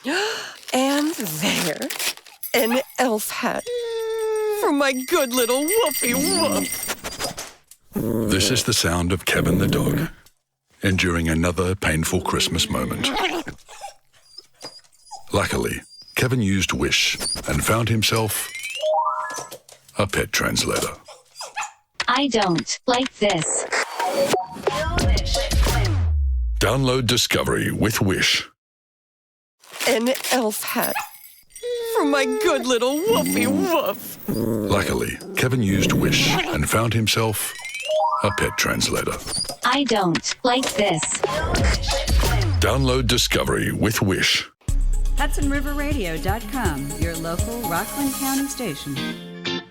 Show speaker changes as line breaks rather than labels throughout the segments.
And there, an elf hat for my good little Woofy Woof.
This is the sound of Kevin the dog, enduring another painful Christmas moment. Luckily, Kevin used Wish and found himself a pet translator.
I don't like this.
Download Discovery with Wish.
An elf hat for my good little Woofy Woof.
Luckily, Kevin used Wish and found himself a pet translator.
I don't like this.
Download Discovery with Wish.
HudsonRiverRadio.com, your local Rockland County station.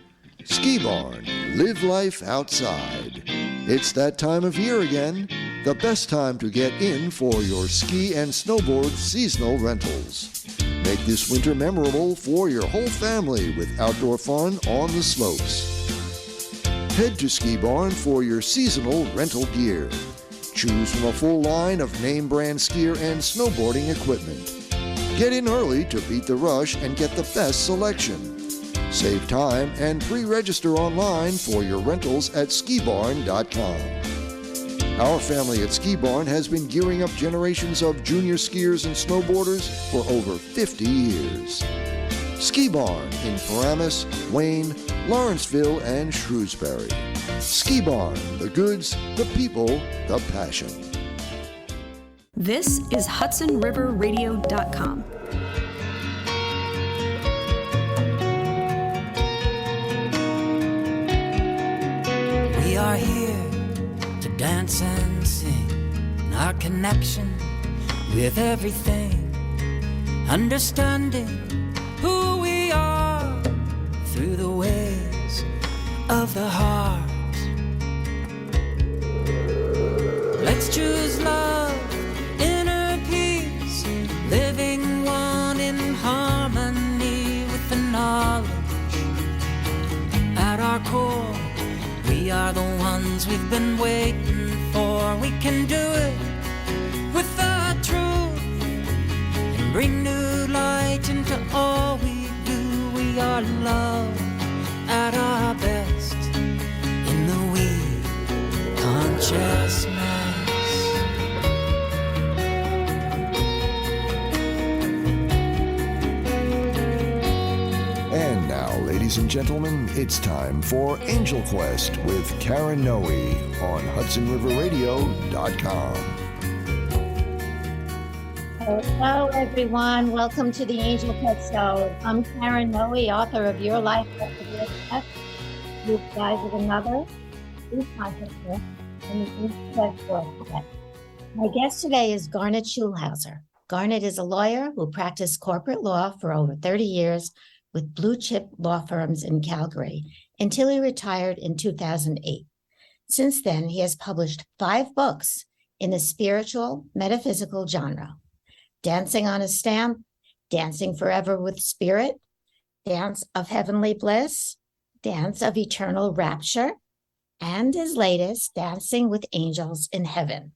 Ski Barn, live life outside. It's that time of year again. The best time to get in for your ski and snowboard seasonal rentals. Make this winter memorable for your whole family with outdoor fun on the slopes. Head to Ski Barn for your seasonal rental gear. Choose from a full line of name brand skier and snowboarding equipment. Get in early to beat the rush and get the best selection. Save time and pre-register online for your rentals at skibarn.com. Our family at Ski Barn has been gearing up generations of junior skiers and snowboarders for over 50 years. Ski Barn in Paramus, Wayne, Lawrenceville, and Shrewsbury. Ski Barn, the goods, the people, the passion.
This is HudsonRiverRadio.com.
We are here to dance and sing, and our connection with everything, understanding who we are through the ways of the heart. Let's choose love, inner peace, living one in harmony with the knowledge at our core. We are the ones we've been waiting for. We can do it with the truth and bring new light into all we do. We are love at our best in the we consciousness.
And now, ladies and gentlemen, it's time for Angel Quest with Karen Noe on HudsonRiverRadio.com.
Hello, everyone. Welcome to the Angel Quest Show. I'm Karen Noe, author of Your Life After This Quest, Group Guide with Another, True Consciousness, and the Angel Quest World today. My guest today is Garnet Schulhauser. Garnet is a lawyer who practiced corporate law for over 30 years with blue chip law firms in Calgary until he retired in 2008. Since then, he has published 5 books in the spiritual, metaphysical genre: Dancing on a Stamp, Dancing Forever with Spirit, Dance of Heavenly Bliss, Dance of Eternal Rapture, and his latest, Dancing with Angels in Heaven.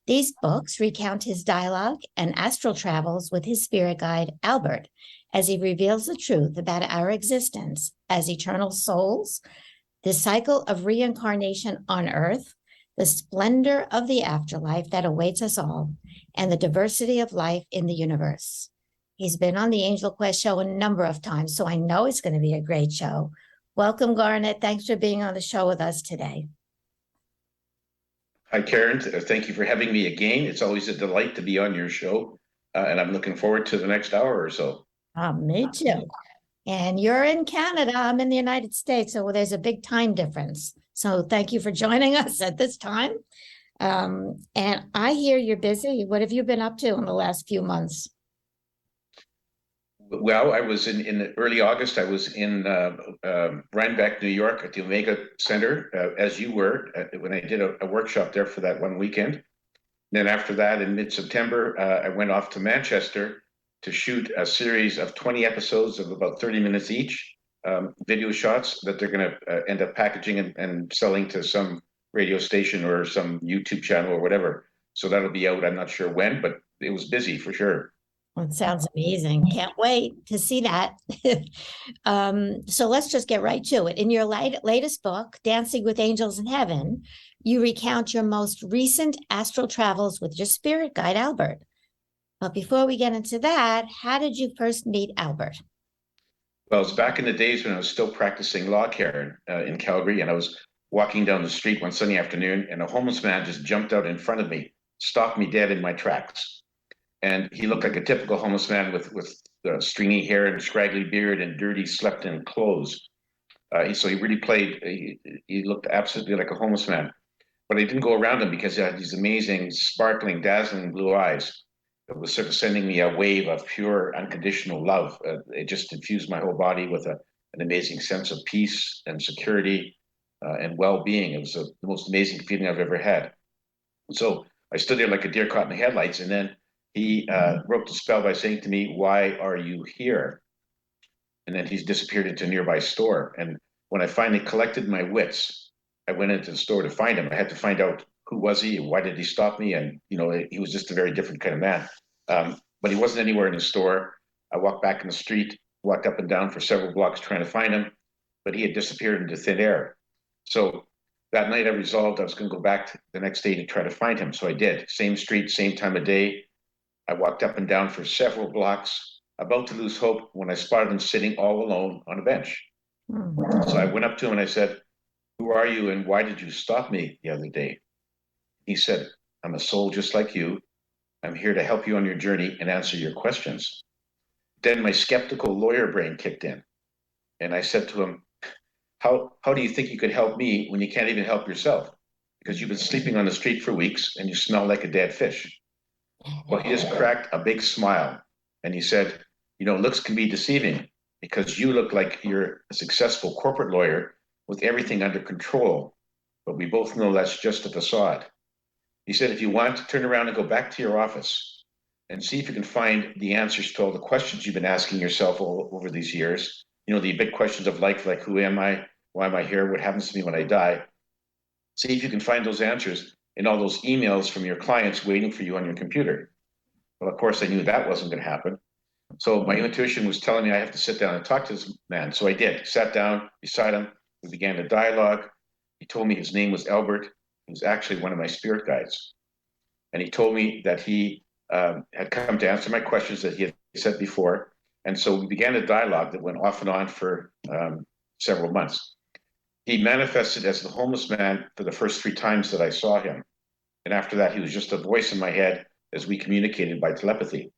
These books recount his dialogue and astral travels with his spirit guide, Albert, as he reveals the truth about our existence as eternal souls, the cycle of reincarnation on Earth, the splendor of the afterlife that awaits us all, and the diversity of life in the universe. He's been on the Angel Quest show a number of times, so I know it's going to be a great show. Welcome, Garnet. Thanks for being on the show with us today.
Hi, Karen. Thank you for having me again. It's always a delight to be on your show, and I'm looking forward to the next hour or so.
Me too. And you're in Canada. I'm in the United States, so there's a big time difference. So thank you for joining us at this time. And I hear you're busy. What have you been up to in the last few months?
Well, I was in early August. I was in Rhinebeck, New York, at the Omega Center, as you were, when I did a workshop there for that one weekend. Then after that, in mid-September, I went off to Manchester to shoot a series of 20 episodes of about 30 minutes each, video shots that they're going to end up packaging and selling to some radio station or some YouTube channel or whatever. So that'll be out. I'm not sure when, but it was busy for sure.
Well, it sounds amazing. Can't wait to see that. So let's just get right to it. In your latest book, Dancing with Angels in Heaven, you recount your most recent astral travels with your spirit guide, Albert. But before we get into that, how did you first meet Albert?
Well, it was back in the days when I was still practicing law care in Calgary, and I was walking down the street one sunny afternoon, and a homeless man just jumped out in front of me, stopped me dead in my tracks. And he looked like a typical homeless man with stringy hair and scraggly beard and dirty, slept-in clothes. So he really played. He looked absolutely like a homeless man. But I didn't go around him because he had these amazing, sparkling, dazzling blue eyes. It was sort of sending me a wave of pure, unconditional love. It just infused my whole body with an amazing sense of peace and security and well-being. It was the most amazing feeling I've ever had. So I stood there like a deer caught in the headlights, and then he broke the spell by saying to me, "Why are you here?" And then he's disappeared into a nearby store. And when I finally collected my wits, I went into the store to find him. I had to find out who was he and why did he stop me? And, he was just a very different kind of man. But he wasn't anywhere in the store. I walked back in the street, walked up and down for several blocks trying to find him, but he had disappeared into thin air. So that night I resolved I was going to go back the next day to try to find him. So I did. Same street, same time of day. I walked up and down for several blocks, about to lose hope when I spotted him sitting all alone on a bench. So I went up to him and I said, "Who are you and why did you stop me the other day?" He said, "I'm a soul just like you. I'm here to help you on your journey and answer your questions." Then my skeptical lawyer brain kicked in. And I said to him, how do you think you could help me when you can't even help yourself? Because you've been sleeping on the street for weeks and you smell like a dead fish. Well, he just cracked a big smile and he said, "Looks can be deceiving because you look like you're a successful corporate lawyer with everything under control, but we both know that's just a facade." He said, "If you want to turn around and go back to your office and see if you can find the answers to all the questions you've been asking yourself all over these years, the big questions of life, like who am I? Why am I here? What happens to me when I die? See if you can find those answers in all those emails from your clients waiting for you on your computer." Well, of course, I knew that wasn't going to happen. So my intuition was telling me I have to sit down and talk to this man. So I did. Sat down beside him. We began a dialogue. He told me his name was Albert. He was actually one of my spirit guides. And he told me that he had come to answer my questions that he had said before. And so we began a dialogue that went off and on for several months. He manifested as the homeless man for the first 3 times that I saw him. And after that, he was just a voice in my head as we communicated by telepathy.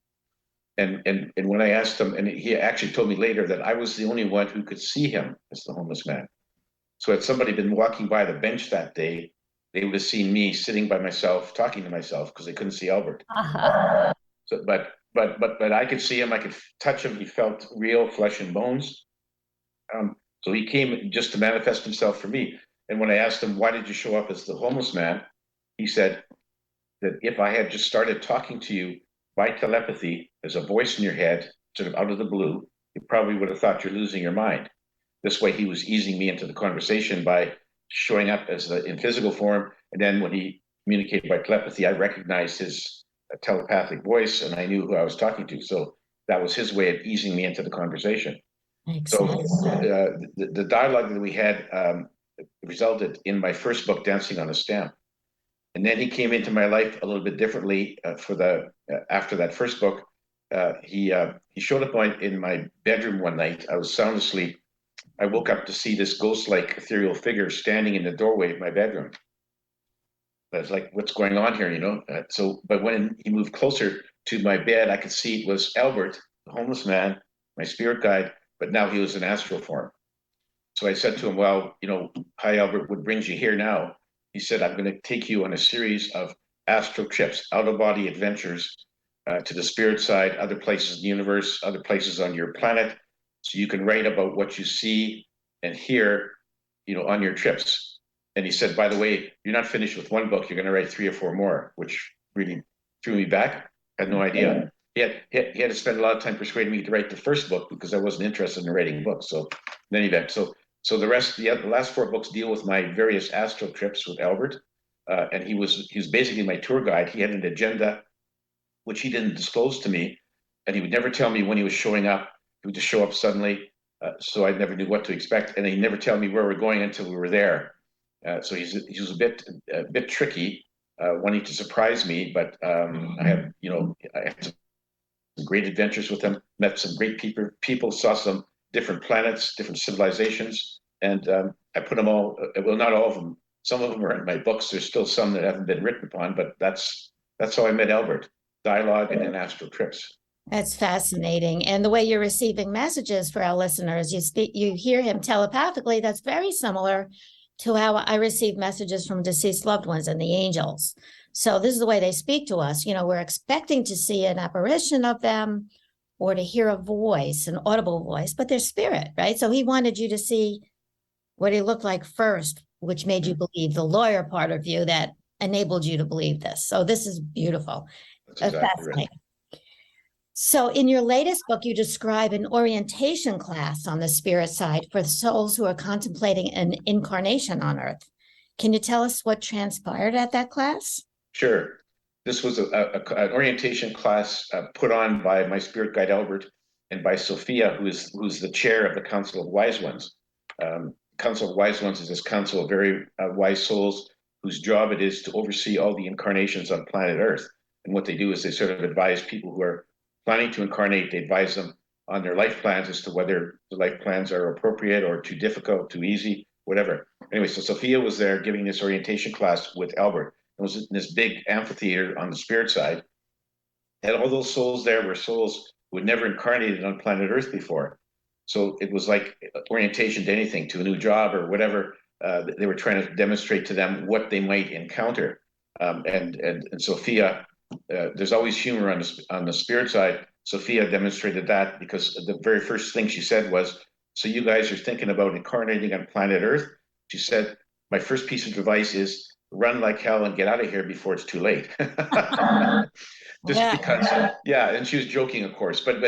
And when I asked him, and he actually told me later that I was the only one who could see him as the homeless man. So had somebody been walking by the bench that day, they would have seen me sitting by myself, talking to myself, because they couldn't see Albert. So, but I could see him, I could touch him. He felt real flesh and bones. So he came just to manifest himself for me. And when I asked him, "Why did you show up as the homeless man?" he said that if I had just started talking to you by telepathy as a voice in your head, sort of out of the blue, you probably would have thought you're losing your mind. This way he was easing me into the conversation by showing up in physical form. And then when he communicated by telepathy, I recognized his telepathic voice and I knew who I was talking to. So that was his way of easing me into the conversation. So the dialogue that we had resulted in my first book, Dancing on a Stamp. And then he came into my life a little bit differently after that first book. He showed up in my bedroom one night. I was sound asleep. I woke up to see this ghost-like ethereal figure standing in the doorway of my bedroom. I was like, "What's going on here?" But when he moved closer to my bed, I could see it was Albert, the homeless man, my spirit guide, but now he was in astral form. So I said to him, "Well, hi, Albert, what brings you here now?" He said, "I'm going to take you on a series of astral trips, out-of-body adventures to the spirit side, other places in the universe, other places on your planet, so you can write about what you see and hear, on your trips." And he said, "By the way, you're not finished with one book. You're going to write 3 or 4 more," which really threw me back. I had no idea. He had to spend a lot of time persuading me to write the first book because I wasn't interested in writing books. So in any event, so the last 4 books deal with my various astral trips with Albert, and he was basically my tour guide. He had an agenda which he didn't disclose to me, and he would never tell me when he was showing up. He would just show up suddenly, so I never knew what to expect, and he'd never tell me where we're going until we were there. So he was a bit tricky, wanting to surprise me. But I had some great adventures with him. Met some great people, saw some different planets, different civilizations, and I put them all. Well, not all of them. Some of them are in my books. There's still some that haven't been written upon, but that's how I met Albert. Dialogue and then astral trips.
That's fascinating. And the way you're receiving messages for our listeners, you hear him telepathically. That's very similar to how I receive messages from deceased loved ones and the angels. So this is the way they speak to us. We're expecting to see an apparition of them or to hear a voice, an audible voice, but they're spirit, right? So he wanted you to see what he looked like first, which made you believe the lawyer part of you that enabled you to believe this. So this is beautiful.
That's exactly
fascinating.
right.
So in your latest book, you describe an orientation class on the spirit side for souls who are contemplating an incarnation on Earth. Can you tell us what transpired at that class?
Sure. This was an orientation class put on by my spirit guide Albert and by Sophia, who's the chair of the Council of Wise Ones. Council of Wise Ones is this council of very wise souls whose job it is to oversee all the incarnations on planet Earth. And what they do is they sort of advise people who are planning to incarnate. They advise them on their life plans as to whether the life plans are appropriate or too difficult, too easy, whatever. Anyway, so Sophia was there giving this orientation class with Albert. It was in this big amphitheater on the spirit side. And all those souls there were souls who had never incarnated on planet Earth before. So it was like orientation to anything, to a new job or whatever. They were trying to demonstrate to them what they might encounter. And Sophia, there's always humor on the spirit side. Sophia demonstrated that because the very first thing she said was, "So you guys are thinking about incarnating on planet Earth?" She said, "My first piece of advice is run like hell and get out of here before it's too late." Because, and she was joking, of course, but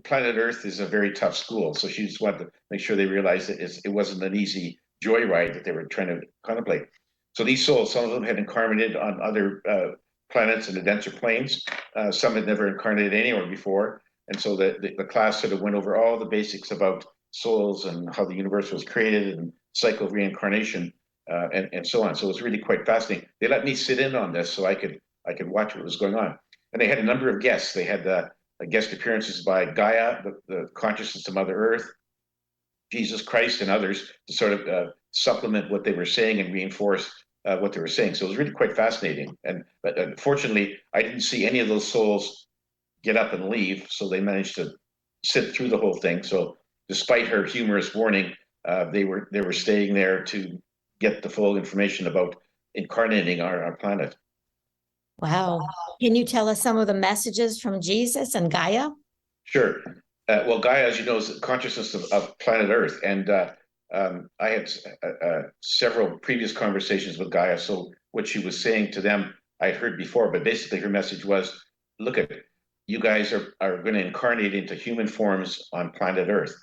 planet Earth is a very tough school. So she just wanted to make sure they realized that it wasn't an easy joyride that they were trying to contemplate. So these souls, some of them had incarnated on other planets in the denser planes. Some had never incarnated anywhere before. And so the class sort of went over all the basics about souls and how the universe was created and cycle of reincarnation and so on. So it was really quite fascinating. They let me sit in on this so I could watch what was going on. And they had a number of guests. They had guest appearances by Gaia, the consciousness of Mother Earth, Jesus Christ, and others to sort of supplement what they were saying and reinforce what they were saying. So it was really quite fascinating. But unfortunately, I didn't see any of those souls get up and leave. So they managed to sit through the whole thing. So despite her humorous warning, they were staying there to get the full information about incarnating our planet.
Wow. Can you tell us some of the messages from Jesus and Gaia?
Sure. Well, Gaia, as you know, is the consciousness of planet Earth. And I had several previous conversations with Gaia. So what she was saying to them, I had heard before, but basically her message was, look at you guys are going to incarnate into human forms on planet Earth.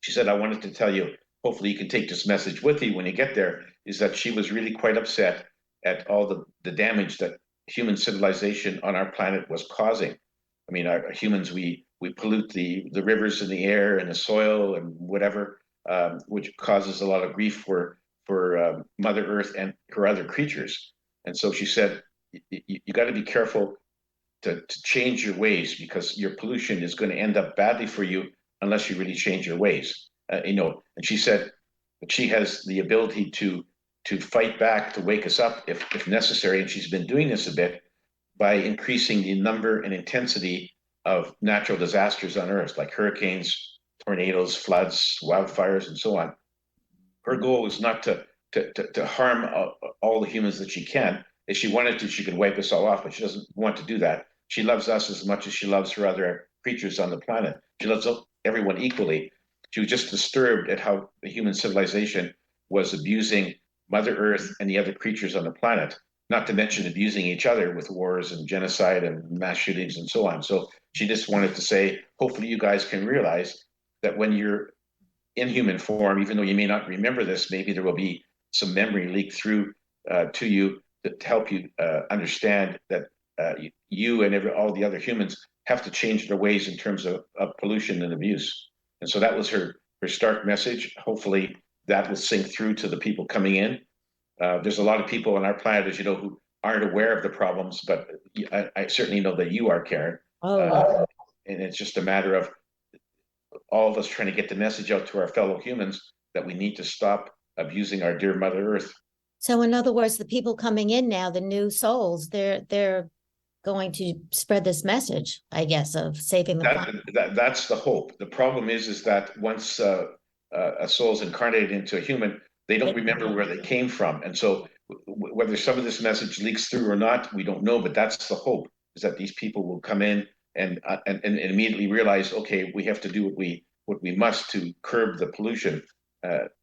She said, I wanted to tell you, hopefully you can take this message with you when you get there, is that she was really quite upset at all the damage that human civilization on our planet was causing. I mean, our humans, we pollute the rivers and the air and the soil and whatever, which causes a lot of grief for Mother Earth and her other creatures. And so she said, you got to be careful to change your ways, because your pollution is going to end up badly for you unless you really change your ways. And she said that she has the ability to fight back, to wake us up if necessary. And she's been doing this a bit by increasing the number and intensity of natural disasters on Earth, like hurricanes, tornadoes, floods, wildfires, and so on. Her goal is not to harm all the humans that she can. If she wanted to, she could wipe us all off, but she doesn't want to do that. She loves us as much as she loves her other creatures on the planet. She loves everyone equally. She was just disturbed at how the human civilization was abusing Mother Earth and the other creatures on the planet, not to mention abusing each other with wars and genocide and mass shootings and so on. So she just wanted to say, hopefully you guys can realize that when you're in human form, even though you may not remember this, maybe there will be some memory leaked through to you to help you understand that you and all the other humans have to change their ways in terms of pollution and abuse. And so that was her stark message. Hopefully that will sink through to the people coming in. There's a lot of people on our planet, as you know, who aren't aware of the problems, but I certainly know that you are, Karen. And it's just a matter of all of us trying to get the message out to our fellow humans that we need to stop abusing our dear Mother Earth.
So in other words, the people coming in now, the new souls, they're going to spread this message, I guess, of saving the planet.
That's the hope. The problem is that once a soul's incarnated into a human, they don't remember where they came from. And so whether some of this message leaks through or not, we don't know, but that's the hope, is that these people will come in and immediately realize, okay, we have to do what we must to curb the pollution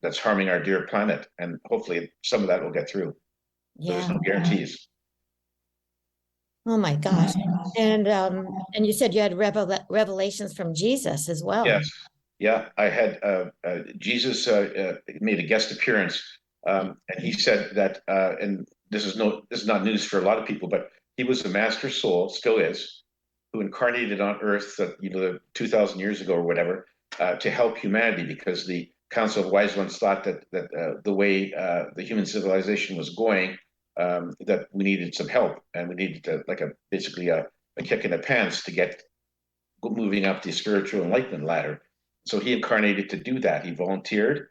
that's harming our dear planet. And hopefully some of that will get through. So there's no guarantees.
Oh my gosh. And you said you had revelations from Jesus as well.
Yes. Yeah, I had Jesus made a guest appearance, and he said that, and this is not news for a lot of people, but he was a master soul, still is, who incarnated on Earth, 2,000 years ago or whatever, to help humanity, because the Council of Wise Ones thought that the way the human civilization was going, that we needed some help, and we needed basically a kick in the pants to get moving up the spiritual enlightenment ladder. So he incarnated to do that. He volunteered,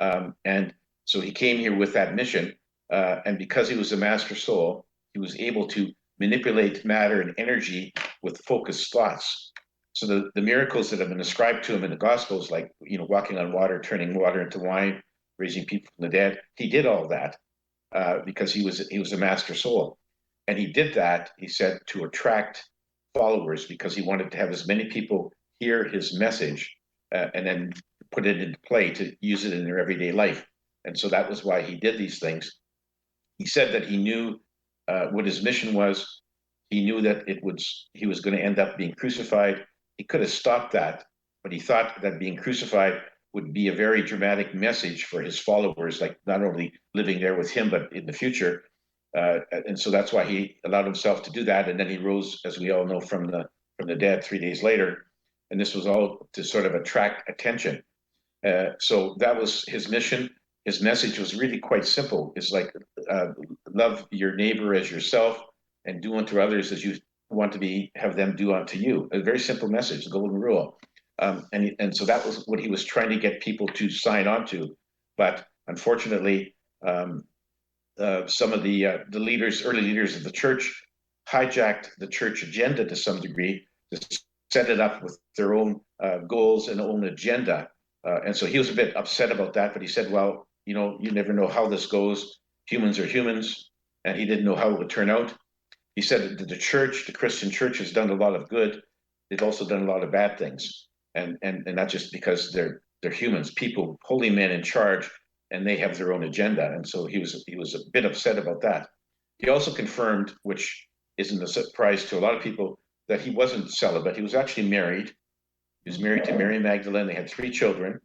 and so he came here with that mission. And because he was a master soul, he was able to manipulate matter and energy with focused thoughts. So the miracles that have been ascribed to him in the Gospels, like walking on water, turning water into wine, raising people from the dead, he did all that because he was a master soul, and he did that, he said, to attract followers, because he wanted to have as many people hear his message. And then put it into play to use it in their everyday life. And so that was why he did these things. He said that he knew what his mission was. He knew that he was going to end up being crucified. He could have stopped that, but he thought that being crucified would be a very dramatic message for his followers, like not only living there with him, but in the future. And so that's why he allowed himself to do that. And then he rose, as we all know, from the dead 3 days later. And this was all to sort of attract attention. So that was his mission. His message was really quite simple. It's like, love your neighbor as yourself, and do unto others as you want to have them do unto you. A very simple message, the golden rule. And so that was what he was trying to get people to sign on to. But unfortunately, some of the early leaders of the church hijacked the church agenda to some degree, to set it up with their own goals and own agenda. And so he was a bit upset about that, but he said, well, you never know how this goes. Humans are humans, and he didn't know how it would turn out. He said that the Christian church has done a lot of good. They've also done a lot of bad things. And not just because they're humans, people, holy men in charge, and they have their own agenda. And so he was a bit upset about that. He also confirmed, which isn't a surprise to a lot of people, that he wasn't celibate. He was actually married. He was married to Mary Magdalene. They had 3 children.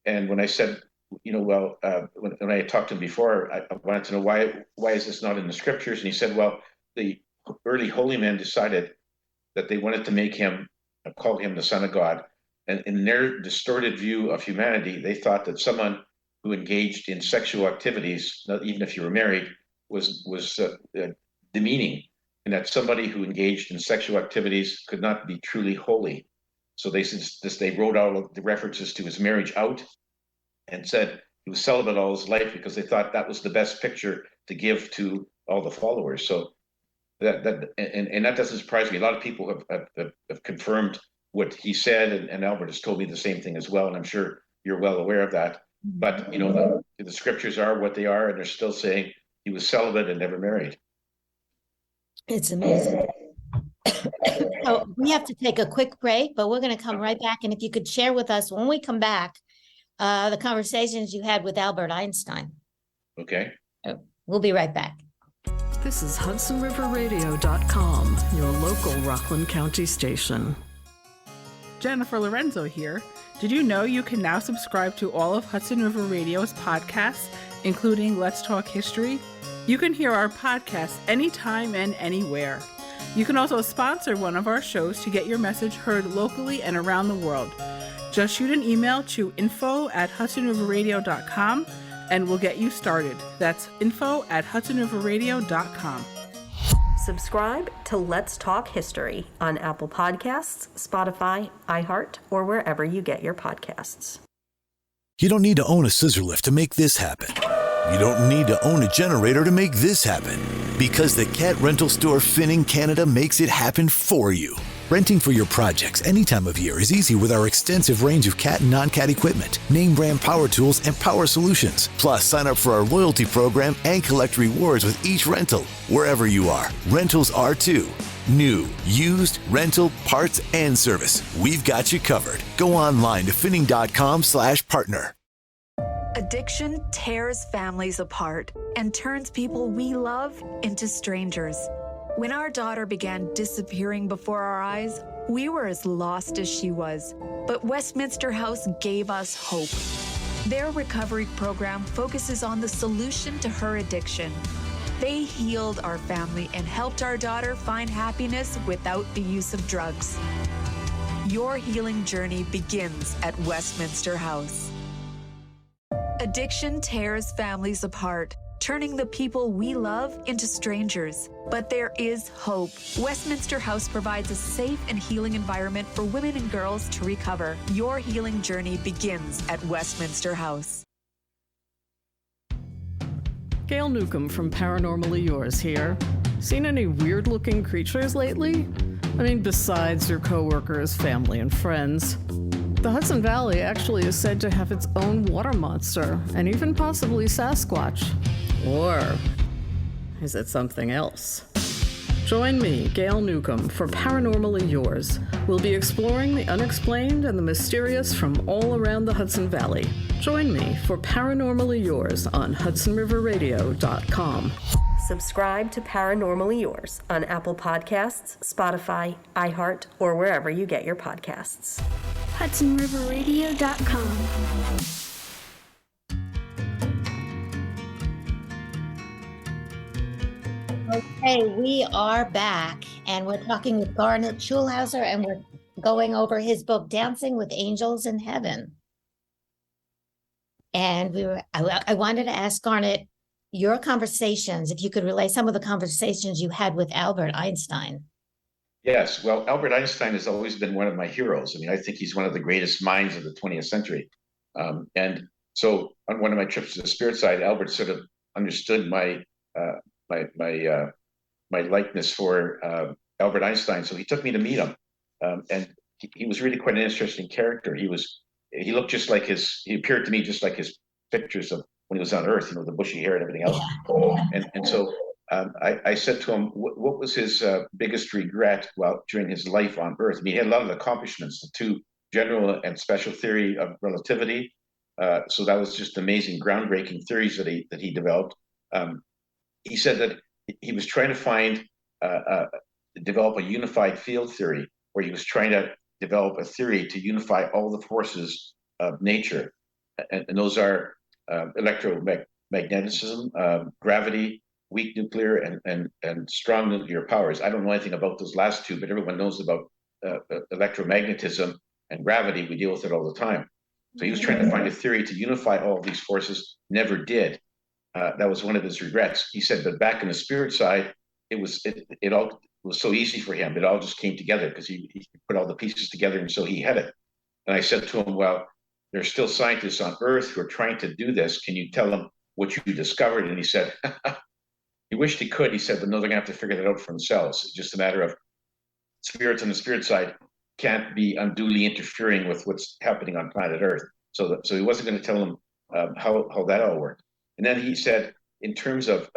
And when I said, when I talked to him before, I wanted to know why is this not in the scriptures? And he said, well, the early holy men decided that they wanted to call him the Son of God. And in their distorted view of humanity, they thought that someone who engaged in sexual activities, even if you were married, was demeaning, and that somebody who engaged in sexual activities could not be truly holy. So they wrote out the references to his marriage out and said he was celibate all his life, because they thought that was the best picture to give to all the followers. So that doesn't surprise me. A lot of people have confirmed what he said, and Albert has told me the same thing as well, and I'm sure you're well aware of that. But the scriptures are what they are, and they're still saying he was celibate and never married.
It's amazing. So we have to take a quick break, but we're going to come right back. And if you could share with us when we come back, the conversations you had with Albert Einstein.
Okay.
We'll be right back.
This is HudsonRiverRadio.com, your local Rockland County station.
Jennifer Lorenzo here. Did you know you can now subscribe to all of Hudson River Radio's podcasts, including Let's Talk History? You can hear our podcasts anytime and anywhere. You can also sponsor one of our shows to get your message heard locally and around the world. Just shoot an email to info@hudsonriverradio.com and we'll get you started. That's info@hudsonriverradio.com.
Subscribe to Let's Talk History on Apple Podcasts, Spotify, iHeart, or wherever you get your podcasts.
You don't need to own a scissor lift to make this happen. You don't need to own a generator to make this happen. Because the Cat Rental Store Finning Canada makes it happen for you. Renting for your projects any time of year is easy with our extensive range of Cat and non-Cat equipment, name brand power tools, and power solutions. Plus, sign up for our loyalty program and collect rewards with each rental. Wherever you are, rentals are too. New, used, rental, parts, and service. We've got you covered. Go online to finning.com/partner.
Addiction tears families apart and turns people we love into strangers. When our daughter began disappearing before our eyes, we were as lost as she was. But Westminster House gave us hope. Their recovery program focuses on the solution to her addiction. They healed our family and helped our daughter find happiness without the use of drugs. Your healing journey begins at Westminster House. Addiction tears families apart, turning the people we love into strangers. But there is hope. Westminster House provides a safe and healing environment for women and girls to recover. Your healing journey begins at Westminster House.
Gail Newcomb from Paranormally Yours here. Seen any weird-looking creatures lately? I mean, besides your coworkers, family, and friends. The Hudson Valley actually is said to have its own water monster, and even possibly Sasquatch. Or is it something else? Join me, Gail Newcomb, for Paranormally Yours. We'll be exploring the unexplained and the mysterious from all around the Hudson Valley. Join me for Paranormally Yours on HudsonRiverRadio.com.
Subscribe to Paranormally Yours on Apple Podcasts, Spotify, iHeart, or wherever you get your podcasts.
HudsonRiverRadio.com.
Okay, we are back, and we're talking with Garnet Schulhauser, and we're going over his book, Dancing with Angels in Heaven. And I wanted to ask Garnet, your conversations, if you could relay some of the conversations you had with Albert Einstein.
Yes, well, Albert Einstein has always been one of my heroes. I mean, I think he's one of the greatest minds of the 20th century. And so on one of my trips to the spirit side, Albert sort of understood my likeness for Albert Einstein. So he took me to meet him. And he was really quite an interesting character. He looked just like he appeared to me just like his pictures of when he was on Earth, the bushy hair and everything else. And so I said to him, what was his biggest regret during his life on Earth? I mean, he had a lot of accomplishments, the two general and special theory of relativity. So that was just amazing, groundbreaking theories that he developed. He said that he was trying to develop a unified field theory, where he was trying to develop a theory to unify all the forces of nature. And those are electromagnetism, gravity, weak nuclear, and strong nuclear powers. I don't know anything about those last two, but everyone knows about electromagnetism and gravity. We deal with it all the time. So he was trying to find a theory to unify all of these forces, never did. That was one of his regrets. He said, but back in the spirit side, it all was so easy for him. It all just came together because he put all the pieces together, and so he had it. And I said to him, well, there's still scientists on Earth who are trying to do this. Can you tell them what you discovered? And he said, he wished he could. He said, but no, they're going to have to figure that out for themselves. It's just a matter of spirits on the spirit side can't be unduly interfering with what's happening on planet Earth. So he wasn't going to tell them how that all worked. And then he said, in terms of,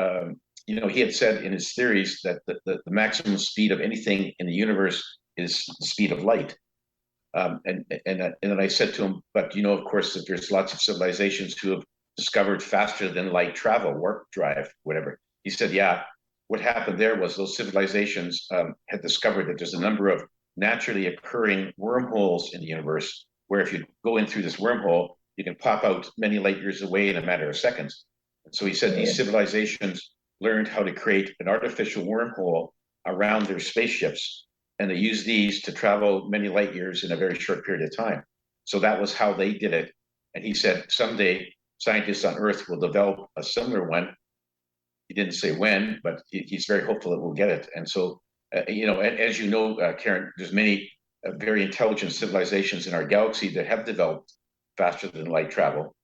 he had said in his theories that the maximum speed of anything in the universe is the speed of light. And then I said to him, but of course, that there's lots of civilizations who have discovered faster than light travel, warp drive, whatever. He said, yeah, what happened there was those civilizations had discovered that there's a number of naturally occurring wormholes in the universe, where if you go in through this wormhole, you can pop out many light years away in a matter of seconds. And so he said these civilizations learned how to create an artificial wormhole around their spaceships, and they use these to travel many light years in a very short period of time. So that was how they did it. And he said someday scientists on Earth will develop a similar one. He didn't say when, but he's very hopeful that we'll get it. And so, as you know, Karen, there's many very intelligent civilizations in our galaxy that have developed faster than light travel.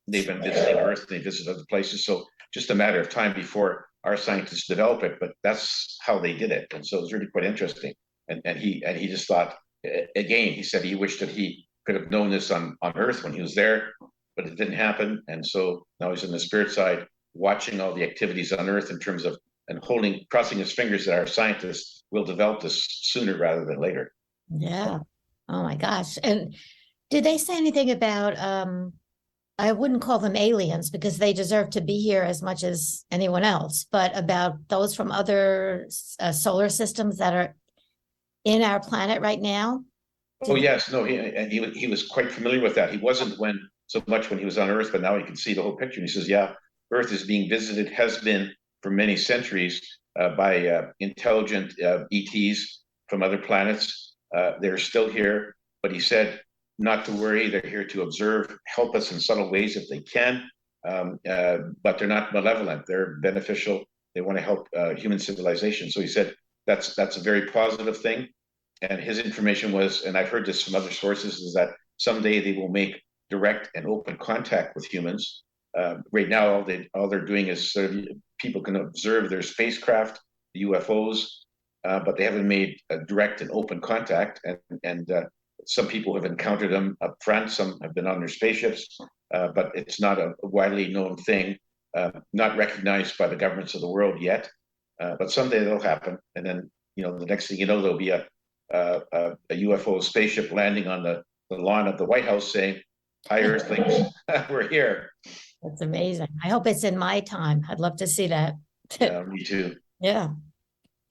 They've been visiting Earth, and they visit other places. So just a matter of time before our scientists develop it, but that's how they did it. And so it's really quite interesting. And he just thought, again, he said he wished that he could have known this on Earth when he was there, but it didn't happen. And so now he's in the spirit side, watching all the activities on Earth in terms of, and crossing his fingers that our scientists will develop this sooner rather than later.
Yeah. Oh my gosh. And did they say anything about, I wouldn't call them aliens because they deserve to be here as much as anyone else, but about those from other solar systems that are in our planet right now?
Oh yes, no, he was quite familiar with that. He wasn't so much when he was on Earth, but now he can see the whole picture. And he says, yeah, Earth is being visited, has been for many centuries by intelligent ETs from other planets. They're still here, but he said not to worry. They're here to observe, help us in subtle ways if they can, but they're not malevolent. They're beneficial. They want to help human civilization. So he said that's a very positive thing. And his information was, and I've heard this from other sources, is that someday they will make direct and open contact with humans. Right now, all they're doing is sort of, people can observe their spacecraft, the UFOs, but they haven't made a direct and open contact. And some people have encountered them up front. Some have been on their spaceships, but it's not a widely known thing, not recognized by the governments of the world yet. But someday it'll happen, and then the next thing you know, there'll be a UFO spaceship landing on the lawn of the White House saying, "Hi, Earthlings, we're here."
That's amazing. I hope it's in my time. I'd love to see that.
Yeah, me too.
Yeah.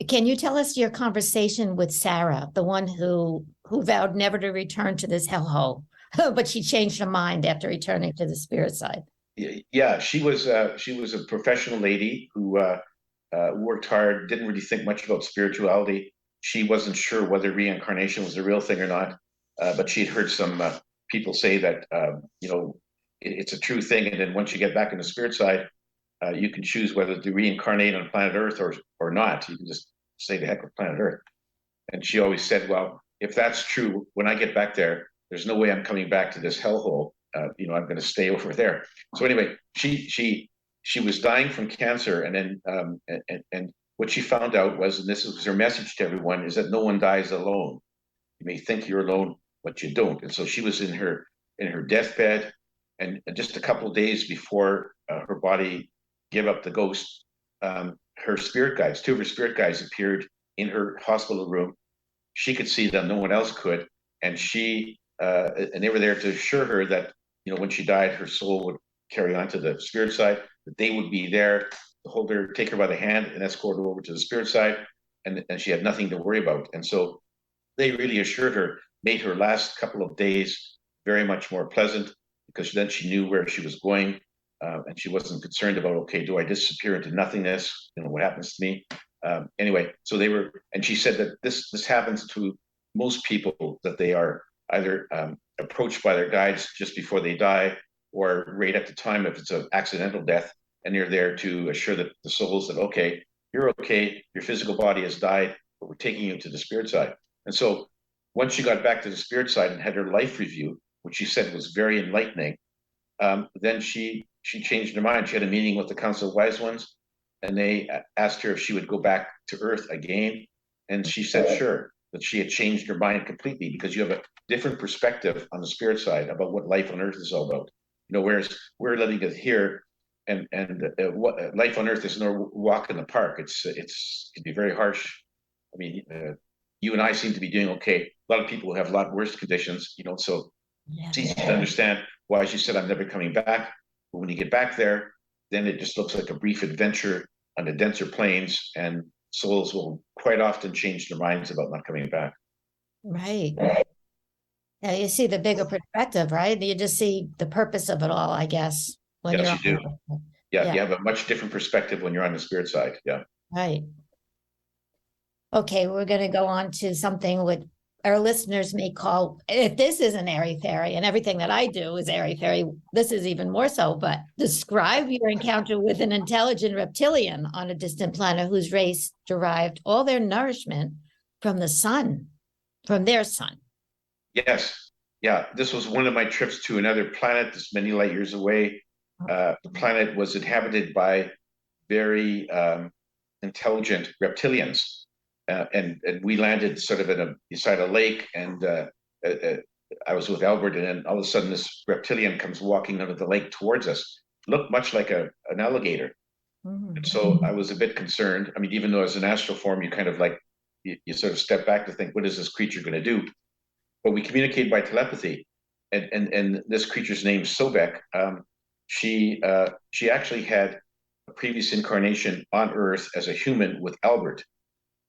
Can you tell us your conversation with Sarah, the one who vowed never to return to this hellhole, but she changed her mind after returning to the spirit side?
Yeah, she was a professional lady who worked hard, didn't really think much about spirituality. She wasn't sure whether reincarnation was a real thing or not, but she'd heard some people say that it's a true thing, and then once you get back in the spirit side, you can choose whether to reincarnate on planet Earth or not. You can just say the heck with planet Earth. And she always said, well, if that's true, when I get back there, there's no way I'm coming back to this hellhole. I'm going to stay over there. So anyway, she was dying from cancer, and then and what she found out was, and this was her message to everyone, is that no one dies alone. You may think you're alone, but you don't. And so she was in her deathbed, and just a couple of days before her body gave up the ghost, her spirit guides, two of her spirit guides, appeared in her hospital room. She could see them, no one else could, and they were there to assure her that when she died, her soul would carry on to the spirit side, that they would be there to hold her, take her by the hand, and escort her over to the spirit side, and she had nothing to worry about. And so they really assured her, made her last couple of days very much more pleasant, because then she knew where she was going, and she wasn't concerned about, okay, do I disappear into nothingness? What happens to me? Anyway, so they were, and she said that this happens to most people, that they are either approached by their guides just before they die, or right at the time if it's an accidental death, and they're there to assure that the souls that, okay, you're okay, your physical body has died, but we're taking you to the spirit side. And so once she got back to the spirit side and had her life review, which she said was very enlightening, then she changed her mind. She had a meeting with the Council of Wise Ones, and they asked her if she would go back to Earth again. And she said, sure, that she had changed her mind completely, because you have a different perspective on the spirit side about what life on Earth is all about. Whereas we're letting it here, and what life on Earth is no walk in the park. It can be very harsh. I mean, you and I seem to be doing okay. A lot of people have a lot worse conditions, so it's easy to understand why she said, I'm never coming back. But when you get back there, then it just looks like a brief adventure on the denser planes, and souls will quite often change their minds about not coming back.
Right. Yeah, you see the bigger perspective, right? You just see the purpose of it all, I guess.
Yes, you do. Yeah, you have a much different perspective when you're on the spirit side. Yeah.
Right. Okay, we're going to go on to something what our listeners may call, if this isn't airy fairy, and everything that I do is airy fairy, this is even more so, but describe your encounter with an intelligent reptilian on a distant planet whose race derived all their nourishment from the sun, from their sun.
Yes. Yeah. This was one of my trips to another planet that's many light years away. The planet was inhabited by very intelligent reptilians. And we landed sort of beside a lake, and I was with Albert, and then all of a sudden this reptilian comes walking out of the lake towards us. Looked much like an alligator. And so I was a bit concerned. I mean, even though as an astral form, you kind of like, you sort of step back to think, what is this creature going to do? But we communicated by telepathy. And this creature's name, Sobek, she actually had a previous incarnation on Earth as a human with Albert.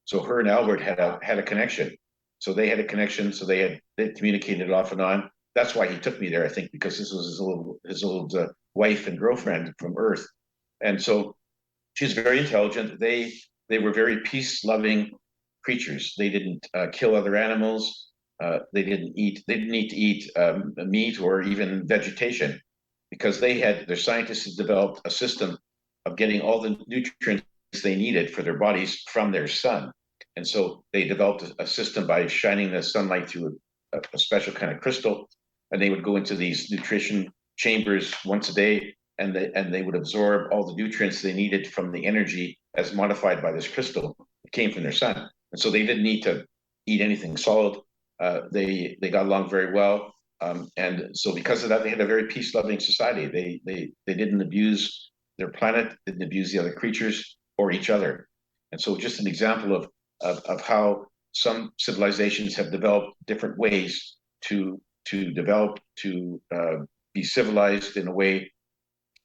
So her and Albert had a connection. So they had a connection. So they communicated off and on. That's why he took me there, I think, because this was his old wife and girlfriend from Earth. And so she's very intelligent. They were very peace-loving creatures. They didn't kill other animals. They didn't need to eat meat or even vegetation, because their scientists had developed a system of getting all the nutrients they needed for their bodies from their sun. And so they developed a system by shining the sunlight through a special kind of crystal, and they would go into these nutrition chambers once a day, and they would absorb all the nutrients they needed from the energy as modified by this crystal that came from their sun. And so they didn't need to eat anything solid. They got along very well. And so because of that, they had a very peace-loving society. They didn't abuse their planet, didn't abuse the other creatures or each other. And so just an example of how some civilizations have developed different ways to develop, to be civilized in a way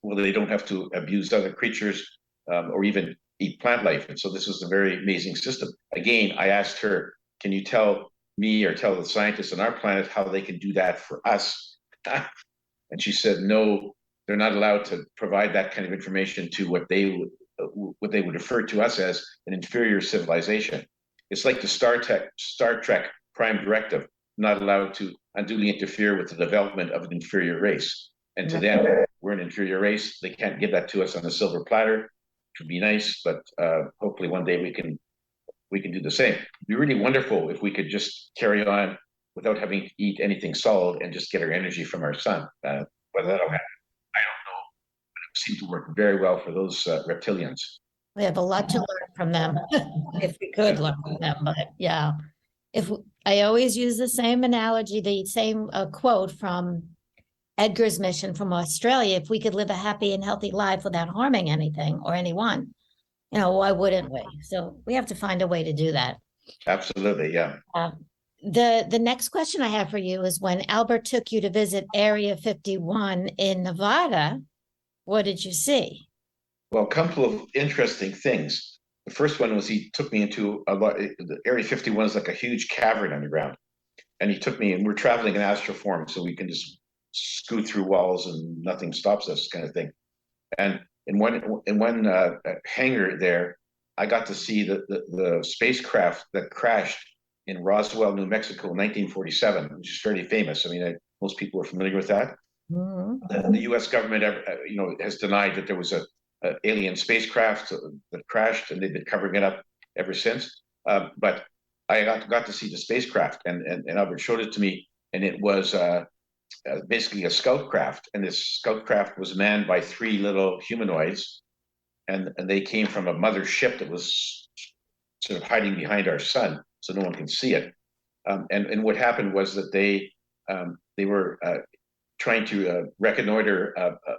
where they don't have to abuse other creatures or even eat plant life. And so this was a very amazing system. Again, I asked her, can you tell me or tell the scientists on our planet how they can do that for us? And she said, no, they're not allowed to provide that kind of information to what they would refer to us as an inferior civilization. It's like the Star Trek Prime Directive, not allowed to unduly interfere with the development of an inferior race. And to them, we're an inferior race. They can't give that to us on a silver platter, which would be nice, but hopefully one day we can do the same. It'd be really wonderful if we could just carry on without having to eat anything solid and just get our energy from our sun. Whether that'll happen, I don't know. But it seemed to work very well for those reptilians.
We have a lot to learn from them, if we could learn from them. But yeah, I always use the same analogy, the same quote from Edgar's mission from Australia. If we could live a happy and healthy life without harming anything or anyone, why wouldn't we? So we have to find a way to do that.
Absolutely, yeah.
The next question I have for you is, when Albert took you to visit Area 51 in Nevada, what did you see?
Well, a couple of interesting things. The first one was he took me into the Area 51 is like a huge cavern underground. And he took me, and we're traveling in astral form, so we can just scoot through walls and nothing stops us, kind of thing. And in one hangar there, I got to see the spacecraft that crashed in Roswell, New Mexico, in 1947, which is fairly famous. I mean, most people are familiar with that. Mm-hmm. The U.S. government, has denied that there was a alien spacecraft that crashed, and they've been covering it up ever since. But I got to see the spacecraft, and Albert showed it to me, and it was basically a scout craft, and this scout craft was manned by 3 little humanoids, and they came from a mother ship that was sort of hiding behind our sun, so no one can see it. And what happened was that they were trying to reconnoiter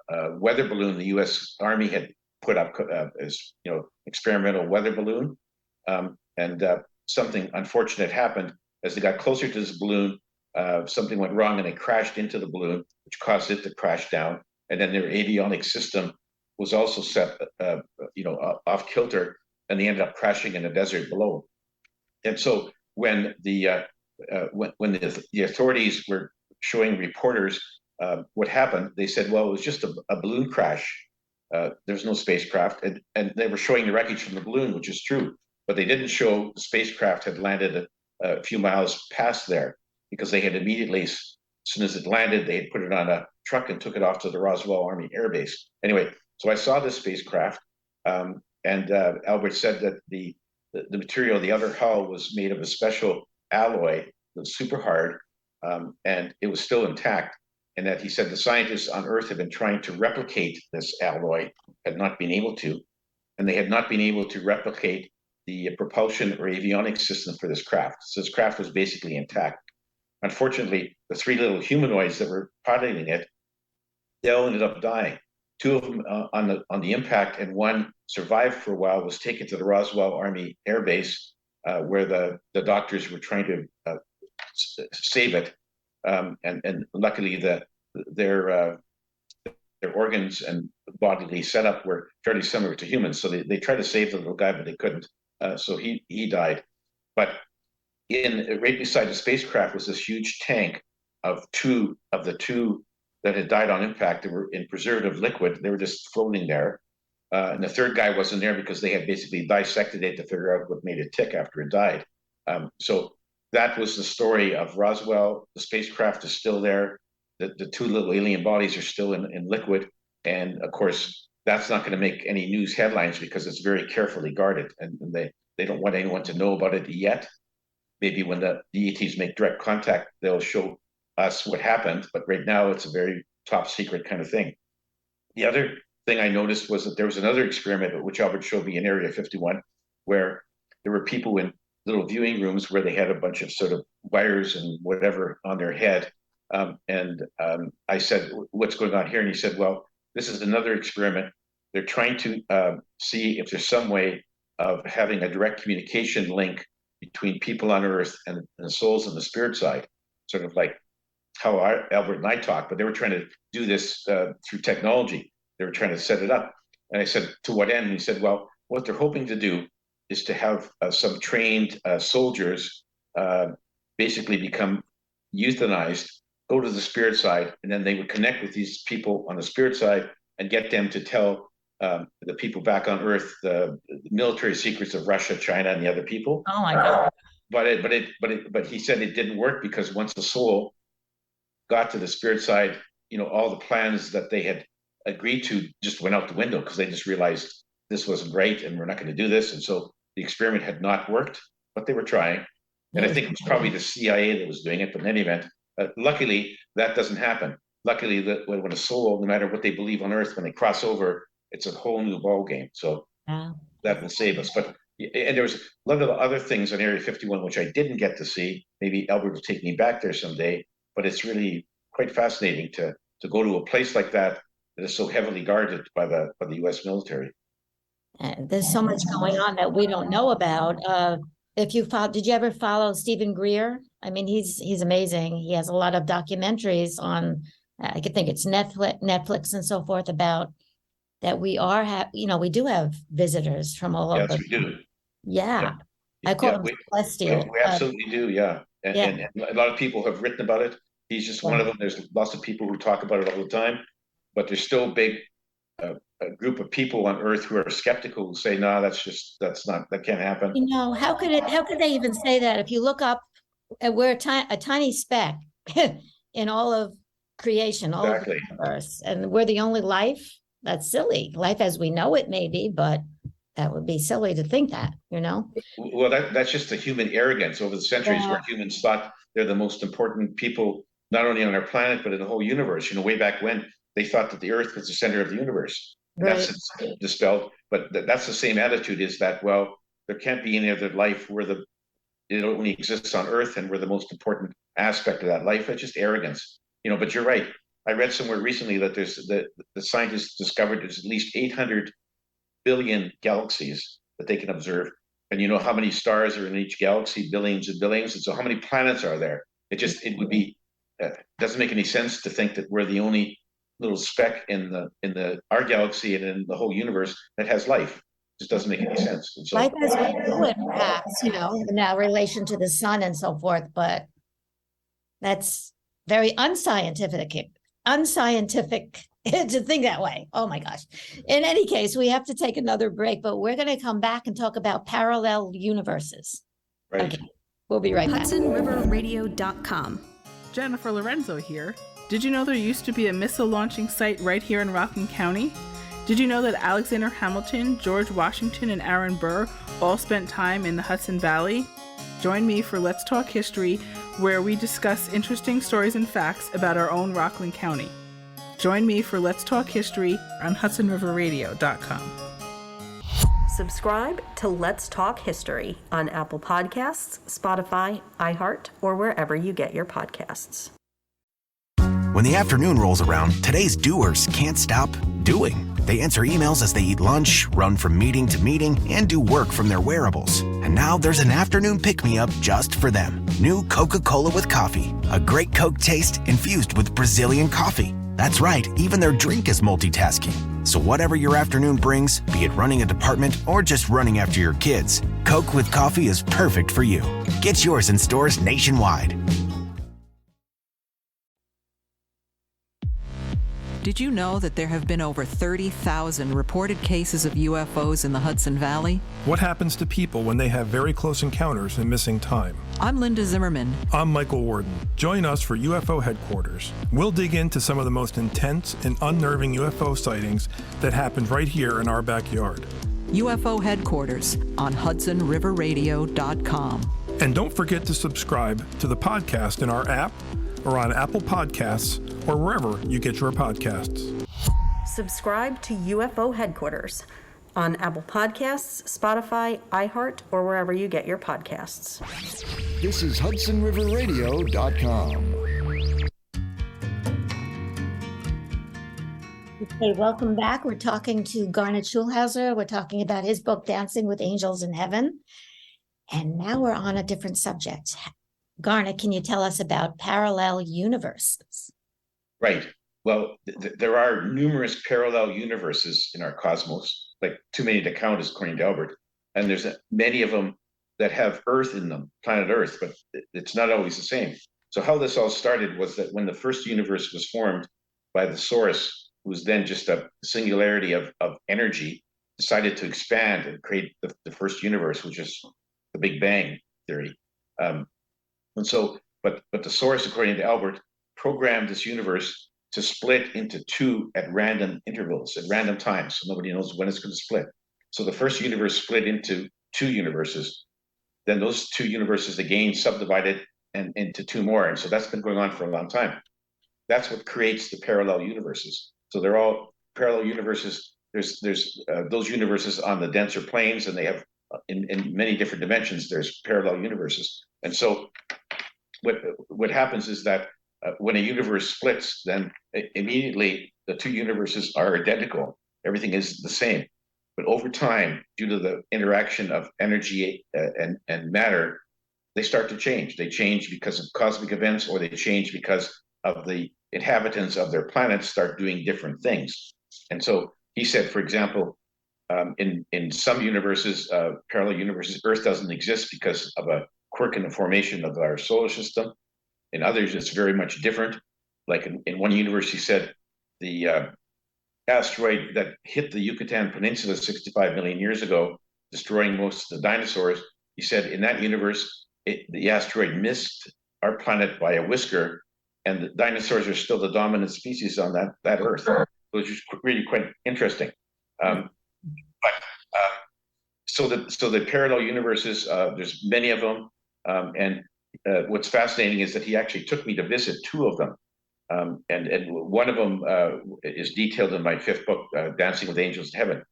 a weather balloon the U.S. Army had put up as experimental weather balloon, and something unfortunate happened as they got closer to this balloon. Something went wrong, and they crashed into the balloon, which caused it to crash down. And then their avionics system was also set, off kilter, and they ended up crashing in the desert below. And so when the authorities were showing reporters what happened, they said, well, it was just a balloon crash. There's no spacecraft, and they were showing the wreckage from the balloon, which is true. but they didn't show the spacecraft had landed a few miles past there, because they had immediately, as soon as it landed, they had put it on a truck and took it off to the Roswell Army Air Base. Anyway, so I saw this spacecraft, and Albert said that the material, the outer hull, was made of a special alloy that was super hard, and it was still intact. And that he said the scientists on Earth had been trying to replicate this alloy, had not been able to, and they had not been able to replicate the propulsion or avionics system for this craft. So this craft was basically intact. Unfortunately, the 3 little humanoids that were piloting it, they all ended up dying. 2 of them on the impact, and 1 survived for a while, was taken to the Roswell Army Air Base, where the doctors were trying to save it. And luckily, their organs and bodily setup were fairly similar to humans. So they tried to save the little guy, but they couldn't. So he died. But right beside the spacecraft was this huge tank of the two that had died on impact. They were in preservative liquid. They were just floating there. And the 3rd guy wasn't there because they had basically dissected it to figure out what made it tick after it died. So that was the story of Roswell. The spacecraft is still there. The 2 little alien bodies are still in liquid. And of course, that's not going to make any news headlines because it's very carefully guarded. And they don't want anyone to know about it yet. Maybe when the ETs make direct contact, they'll show us what happened. But right now, it's a very top secret kind of thing. The other thing I noticed was that there was another experiment, which Albert showed me in Area 51, where there were people in little viewing rooms where they had a bunch of sort of wires and whatever on their head. I said, what's going on here? And he said, well, this is another experiment. They're trying to see if there's some way of having a direct communication link between people on Earth and the souls on the spirit side, sort of like how Albert and I talk, but they were trying to do this through technology. They were trying to set it up. And I said, to what end? And he said, well, what they're hoping to do is to have some trained soldiers basically become euthanized, go to the spirit side, and then they would connect with these people on the spirit side and get them to tell the people back on Earth the military secrets of Russia, China, and the other people.
Oh my God!
But he said it didn't work because once the soul got to the spirit side, all the plans that they had agreed to just went out the window because they just realized this wasn't right and we're not going to do this. And so the experiment had not worked, but they were trying. And I think it was probably the CIA that was doing it. But in any event, luckily that doesn't happen. Luckily, that when a soul, no matter what they believe on Earth, when they cross over, it's a whole new ball game. So that will save us. But and there was a lot of other things on Area 51 which I didn't get to see. Maybe Albert will take me back there someday. But it's really quite fascinating to go to a place like that is so heavily guarded by the U.S. military.
There's so much going on that we don't know about. If you did you ever follow Stephen Greer? I mean, he's amazing. He has a lot of documentaries on, I could think it's Netflix and so forth, about that we do have visitors from all over.
Yes, we do.
Yeah. I call them celestial.
We absolutely do, yeah. And a lot of people have written about it. He's just one of them. There's lots of people who talk about it all the time, but there's still a group of people on Earth who are skeptical, who say, no, that can't happen.
How could they even say that? If you look up, we're a tiny speck in all of creation, all of the universe, and we're the only life. That's silly. Life as we know it may be, but that would be silly to think that, Well,
that's just the human arrogance over the centuries, where humans thought they're the most important people, not only on our planet, but in the whole universe. Way back when they thought that the Earth was the center of the universe. Right. That's dispelled. But that's the same attitude, is that, well, there can't be any other life where it only exists on Earth and we're the most important aspect of that life. It's just arrogance. But you're right. I read somewhere recently that there's the scientists discovered there's at least 800 billion galaxies that they can observe. And how many stars are in each galaxy? Billions and billions. And so how many planets are there? It would be, doesn't make any sense to think that we're the only little speck in our galaxy and in the whole universe that has life. It just doesn't make any sense. And so,
life as we know it, perhaps, in our relation to the sun and so forth, but that's very unscientific to think that way. Oh my gosh. In any case, we have to take another break, but we're going to come back and talk about parallel universes.
Right.
Okay. We'll be right back.
HudsonRiverRadio.com.
Jennifer Lorenzo here. Did you know there used to be a missile launching site right here in Rockland County? Did you know that Alexander Hamilton, George Washington, and Aaron Burr all spent time in the Hudson Valley? Join me for Let's Talk History, where we discuss interesting stories and facts about our own Rockland County. Join me for Let's Talk History on HudsonRiverRadio.com.
Subscribe to Let's Talk History on Apple Podcasts, Spotify, iHeart, or wherever you get your podcasts.
When the afternoon rolls around, today's doers can't stop doing. They answer emails as they eat lunch, run from meeting to meeting, and do work from their wearables. And now there's an afternoon pick-me-up just for them. New Coca-Cola with coffee. A great Coke taste infused with Brazilian coffee. That's right, even their drink is multitasking. So whatever your afternoon brings, be it running a department or just running after your kids, Coke with coffee is perfect for you. Get yours in stores nationwide.
Did you know that there have been over 30,000 reported cases of UFOs in the Hudson Valley?
What happens to people when they have very close encounters and missing time?
I'm Linda Zimmerman.
I'm Michael Warden. Join us for UFO Headquarters. We'll dig into some of the most intense and unnerving UFO sightings that happened right here in our backyard.
UFO Headquarters on HudsonRiverRadio.com.
And don't forget to subscribe to the podcast in our app or on Apple Podcasts or wherever you get your podcasts.
Subscribe to UFO Headquarters on Apple Podcasts, Spotify, iHeart, or wherever you get your podcasts.
This is HudsonRiverRadio.com.
Okay, welcome back. We're talking to Garnet Schulhauser. We're talking about his book, Dancing with Angels in Heaven. And now we're on a different subject. Garnet, can you tell us about parallel universes?
Right. Well, there are numerous parallel universes in our cosmos, like too many to count, according to Albert. And there's many of them that have Earth in them, planet Earth, but it's not always the same. So how this all started was that when the first universe was formed by the source, who was then just a singularity of energy, decided to expand and create the first universe, which is the Big Bang theory. And so, but the source, according to Albert, programmed this universe to split into two at random intervals, at random times, so nobody knows when it's going to split. So the first universe split into two universes. Then those two universes again subdivided and into two more. And so that's been going on for a long time. That's what creates the parallel universes. So they're all parallel universes. There's those universes on the denser planes, and they have in many different dimensions, there's parallel universes. And so what happens is that when a universe splits, then immediately the two universes are identical. Everything is the same. But over time, due to the interaction of energy and matter, they start to change. They change because of cosmic events, or they change because of the inhabitants of their planets start doing different things. And so he said, for example, in some universes, parallel universes, Earth doesn't exist because of a quirk in the formation of our solar system. In others, it's very much different. Like in one universe, he said, the asteroid that hit the Yucatan Peninsula 65 million years ago, destroying most of the dinosaurs, he said in that universe, the asteroid missed our planet by a whisker, and the dinosaurs are still the dominant species on that Earth, which is really quite interesting. So the parallel universes, there's many of them, and what's fascinating is that he actually took me to visit two of them, and one of them is detailed in my fifth book, Dancing with Angels in Heaven.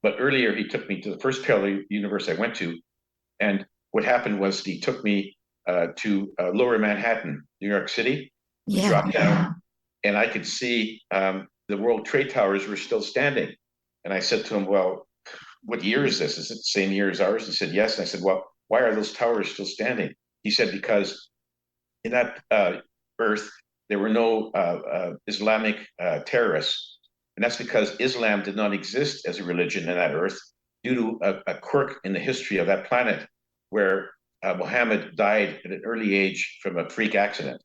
But earlier he took me to the first parallel universe I went to, and what happened was he took me to Lower Manhattan, New York City. We dropped down, and I could see the World Trade Towers were still standing. And I said to him, well, what year is this? Is it the same year as ours? He said, yes. And I said, well, why are those towers still standing? He said, because in that Earth, there were no Islamic terrorists. And that's because Islam did not exist as a religion in that Earth due to a quirk in the history of that planet where Muhammad died at an early age from a freak accident.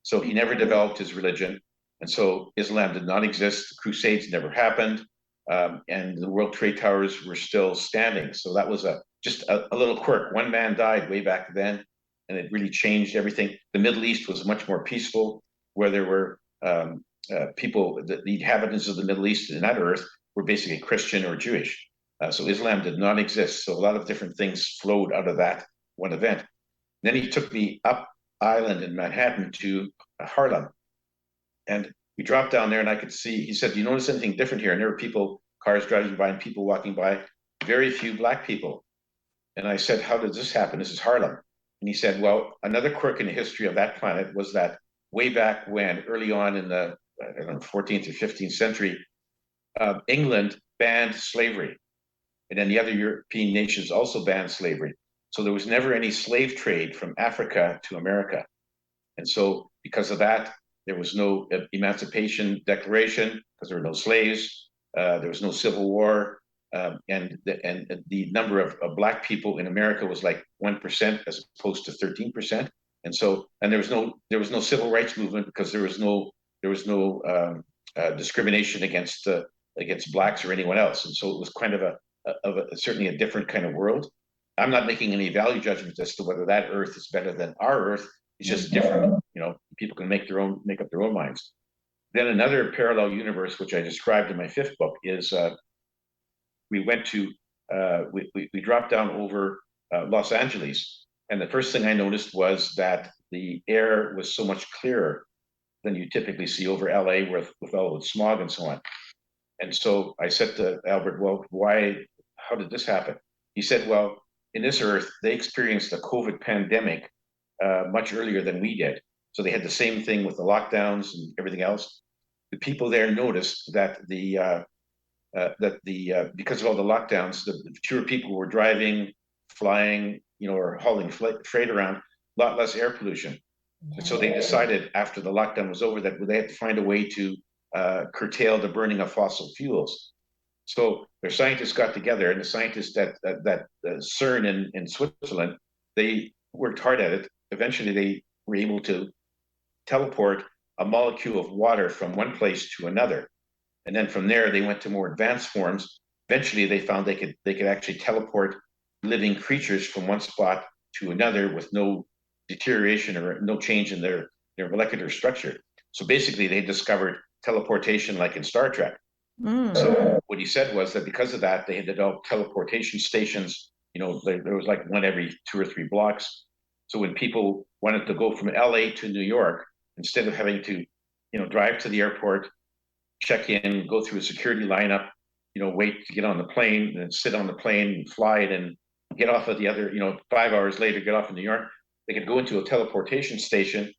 So he never developed his religion. And so Islam did not exist. The Crusades never happened. And the World Trade Towers were still standing. So that was just a little quirk. One man died way back then, and it really changed everything. The Middle East was much more peaceful, where there were people, the inhabitants of the Middle East and that earth were basically Christian or Jewish. So Islam did not exist. So a lot of different things flowed out of that one event. Then he took me up island in Manhattan to Harlem. And we dropped down there and I could see, he said, do you notice anything different here? And there were people, cars driving by and people walking by, very few black people. And I said, how did this happen? This is Harlem. And he said, well, another quirk in the history of that planet was that way back when, early on in the 14th or 15th century, England banned slavery. And then the other European nations also banned slavery. So there was never any slave trade from Africa to America. And so because of that, there was no Emancipation Declaration because there were no slaves. There was no Civil War. And the number of black people in America was like 1% as opposed to 13%. And so, and there was no civil rights movement because there was no discrimination against blacks or anyone else. And so it was kind of certainly a different kind of world. I'm not making any value judgments as to whether that Earth is better than our Earth. It's just different. You know, people can make up their own minds. Then another parallel universe, which I described in my 5th book, is we dropped down over Los Angeles, and the first thing I noticed was that the air was so much clearer than you typically see over LA with all the smog and so on. And so I said to Albert, well, how did this happen? He said, well, in this Earth, they experienced the COVID pandemic much earlier than we did. So they had the same thing with the lockdowns and everything else. The people there noticed that because of all the lockdowns, the fewer people were driving, flying, or hauling freight around, a lot less air pollution. And so they decided after the lockdown was over that they had to find a way to curtail the burning of fossil fuels. So their scientists got together, and the scientists at CERN in Switzerland, they worked hard at it. Eventually, they were able to teleport a molecule of water from one place to another. And then from there, they went to more advanced forms. Eventually, they found they could actually teleport living creatures from one spot to another with no deterioration or no change in their molecular structure. So basically, they discovered teleportation like in Star Trek. So what he said was that because of that, they had developed teleportation stations. There was like one every 2 or 3 blocks. So when people wanted to go from LA to New York, instead of having to, drive to the airport, check in, go through a security lineup, wait to get on the plane, and then sit on the plane and fly it and get off at the other, 5 hours later, get off in New York, they could go into a teleportation station,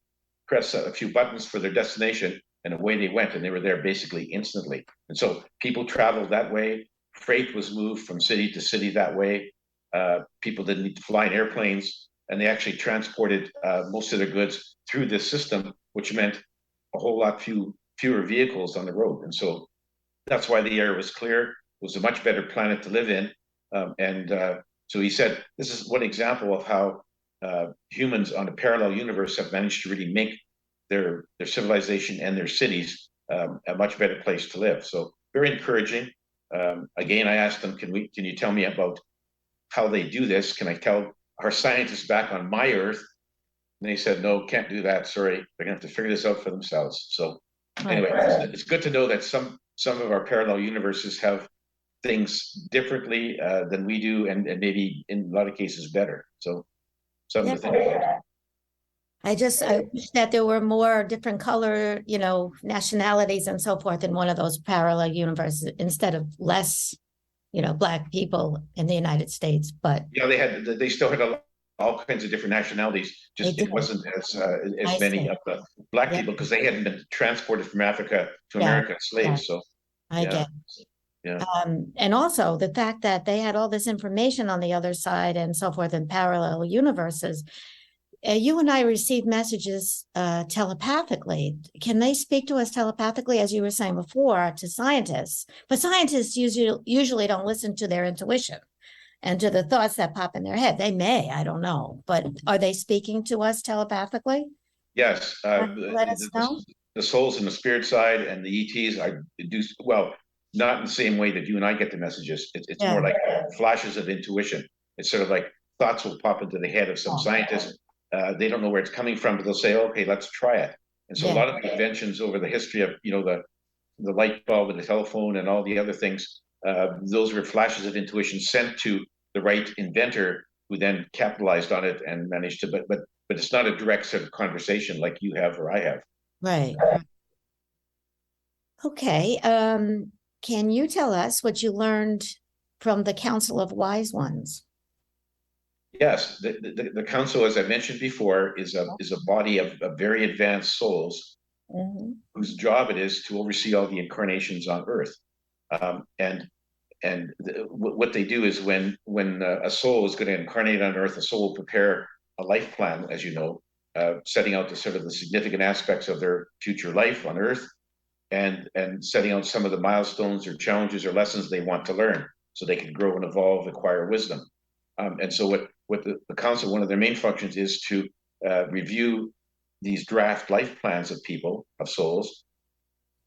press a few buttons for their destination, and away they went, and they were there basically instantly. And so people traveled that way. Freight was moved from city to city that way. People didn't need to fly in airplanes, and they actually transported most of their goods through this system, which meant a whole lot fewer vehicles on the road. And so that's why the air was clear. It was a much better planet to live in. So he said, this is one example of how humans on a parallel universe have managed to really make their civilization and their cities a much better place to live. So very encouraging. Again, I asked them, can you tell me about how they do this? Can I tell our scientists back on my Earth? And they said, no, can't do that. Sorry, they're gonna have to figure this out for themselves. So anyway, it's good to know that some of our parallel universes have things differently than we do, and maybe in a lot of cases better. So something to think about.
I wish that there were more different color, nationalities and so forth in one of those parallel universes instead of less, Black people in the United States. But
yeah, they still had all kinds of different nationalities. Just it wasn't as many of the Black people because they hadn't been transported from Africa to America as slaves. So
I get.
Yeah.
And also the fact that they had all this information on the other side and so forth in parallel universes. You and I receive messages telepathically. Can they speak to us telepathically, as you were saying before, to scientists? But scientists usually don't listen to their intuition and to the thoughts that pop in their head. They may, I don't know. But are they speaking to us telepathically?
Yes.
Let us know.
the souls in the spirit side and the ETs, I do well, not in the same way that you and I get the messages. It's more like flashes of intuition. It's sort of like thoughts will pop into the head of some scientist. They don't know where it's coming from, but they'll say, okay, let's try it. And so a lot of the inventions over the history of, the light bulb and the telephone and all the other things, those were flashes of intuition sent to the right inventor, who then capitalized on it and managed to, but it's not a direct sort of conversation like you have or I have.
Right. Okay. Can you tell us what you learned from the Council of Wise Ones?
Yes, the council, as I mentioned before, is a body of very advanced souls, whose job it is to oversee all the incarnations on Earth. What they do is when a soul is going to incarnate on Earth, a soul will prepare a life plan, as you know, setting out the sort of the significant aspects of their future life on Earth, and setting out some of the milestones or challenges or lessons they want to learn, so they can grow and evolve, acquire wisdom. And so what the council, one of their main functions is to review these draft life plans of people, of souls,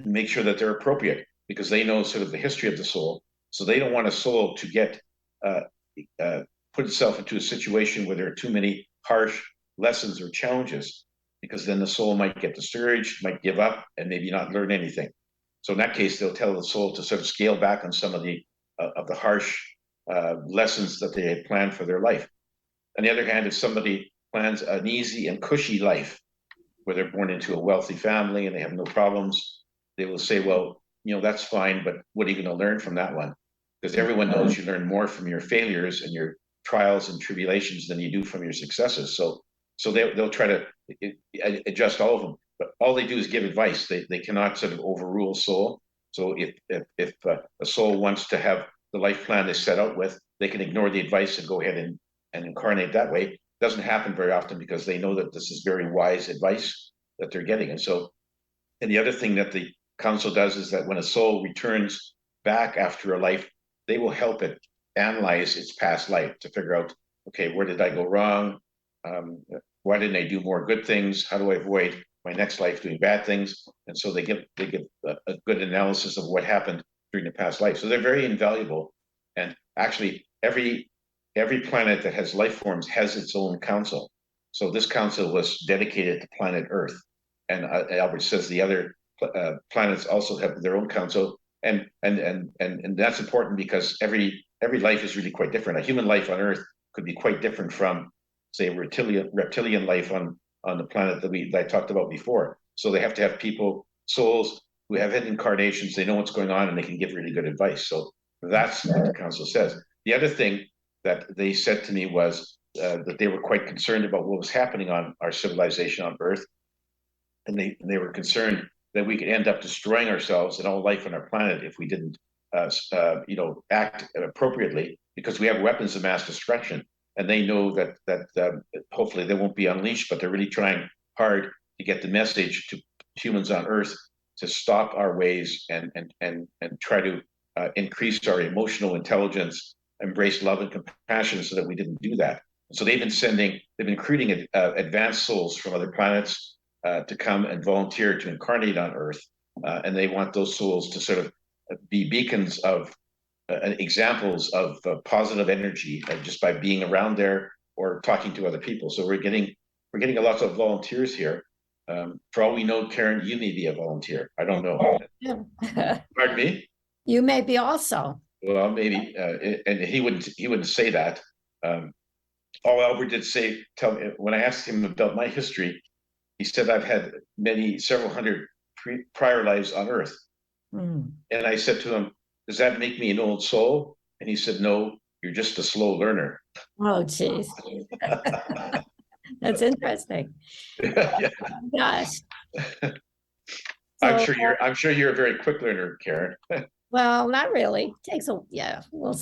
and make sure that they're appropriate, because they know sort of the history of the soul. So they don't want a soul to get put itself into a situation where there are too many harsh lessons or challenges, because then the soul might get discouraged, might give up, and maybe not learn anything. So in that case, they'll tell the soul to sort of scale back on some of the harsh lessons that they had planned for their life. On the other hand, if somebody plans an easy and cushy life, where they're born into a wealthy family and they have no problems, they will say, well, that's fine, but what are you going to learn from that one? Because everyone knows you learn more from your failures and your trials and tribulations than you do from your successes. So they'll try to adjust all of them, but all they do is give advice. They cannot sort of overrule a soul. So if a soul wants to have the life plan they set out with, they can ignore the advice and go ahead and incarnate that way. It doesn't happen very often, because they know that this is very wise advice that they're getting. And the other thing that the council does is that when a soul returns back after a life, they will help it analyze its past life to figure out, okay, where did I go wrong? Why didn't I do more good things? How do I avoid my next life doing bad things? And so they give a good analysis of what happened during the past life. So they're very invaluable. And actually, every planet that has life forms has its own council. So this council was dedicated to planet Earth. And Albert says the other planets also have their own council. And that's important, because every life is really quite different. A human life on Earth could be quite different from, say, a reptilian life on the planet that I talked about before. So they have to have souls who have had incarnations, they know what's going on, and they can give really good advice. So that's what the council says. The other thing that they said to me was that they were quite concerned about what was happening on our civilization on Earth. And they were concerned that we could end up destroying ourselves and all life on our planet if we didn't act appropriately, because we have weapons of mass destruction. And they know that hopefully they won't be unleashed, but they're really trying hard to get the message to humans on Earth to stop our ways and try to increase our emotional intelligence, embrace love and compassion, so that we didn't do that. So they've been recruiting advanced souls from other planets to come and volunteer to incarnate on Earth, and they want those souls to sort of be beacons of examples of positive energy just by being around there or talking to other people. So we're getting a lot of volunteers here. For all we know, Karen, you may be a volunteer. I don't know. Pardon me?
You may be also.
Well, maybe, and he wouldn't say that. All Albert did tell me when I asked him about my history, he said I've had several hundred prior lives on Earth. And I said to him, does that make me an old soul? And he said, no, you're just a slow learner.
Oh, geez. That's interesting.
Yeah.
Gosh.
I'm sure you're a very quick learner, Karen.
Well, not really. Takes well,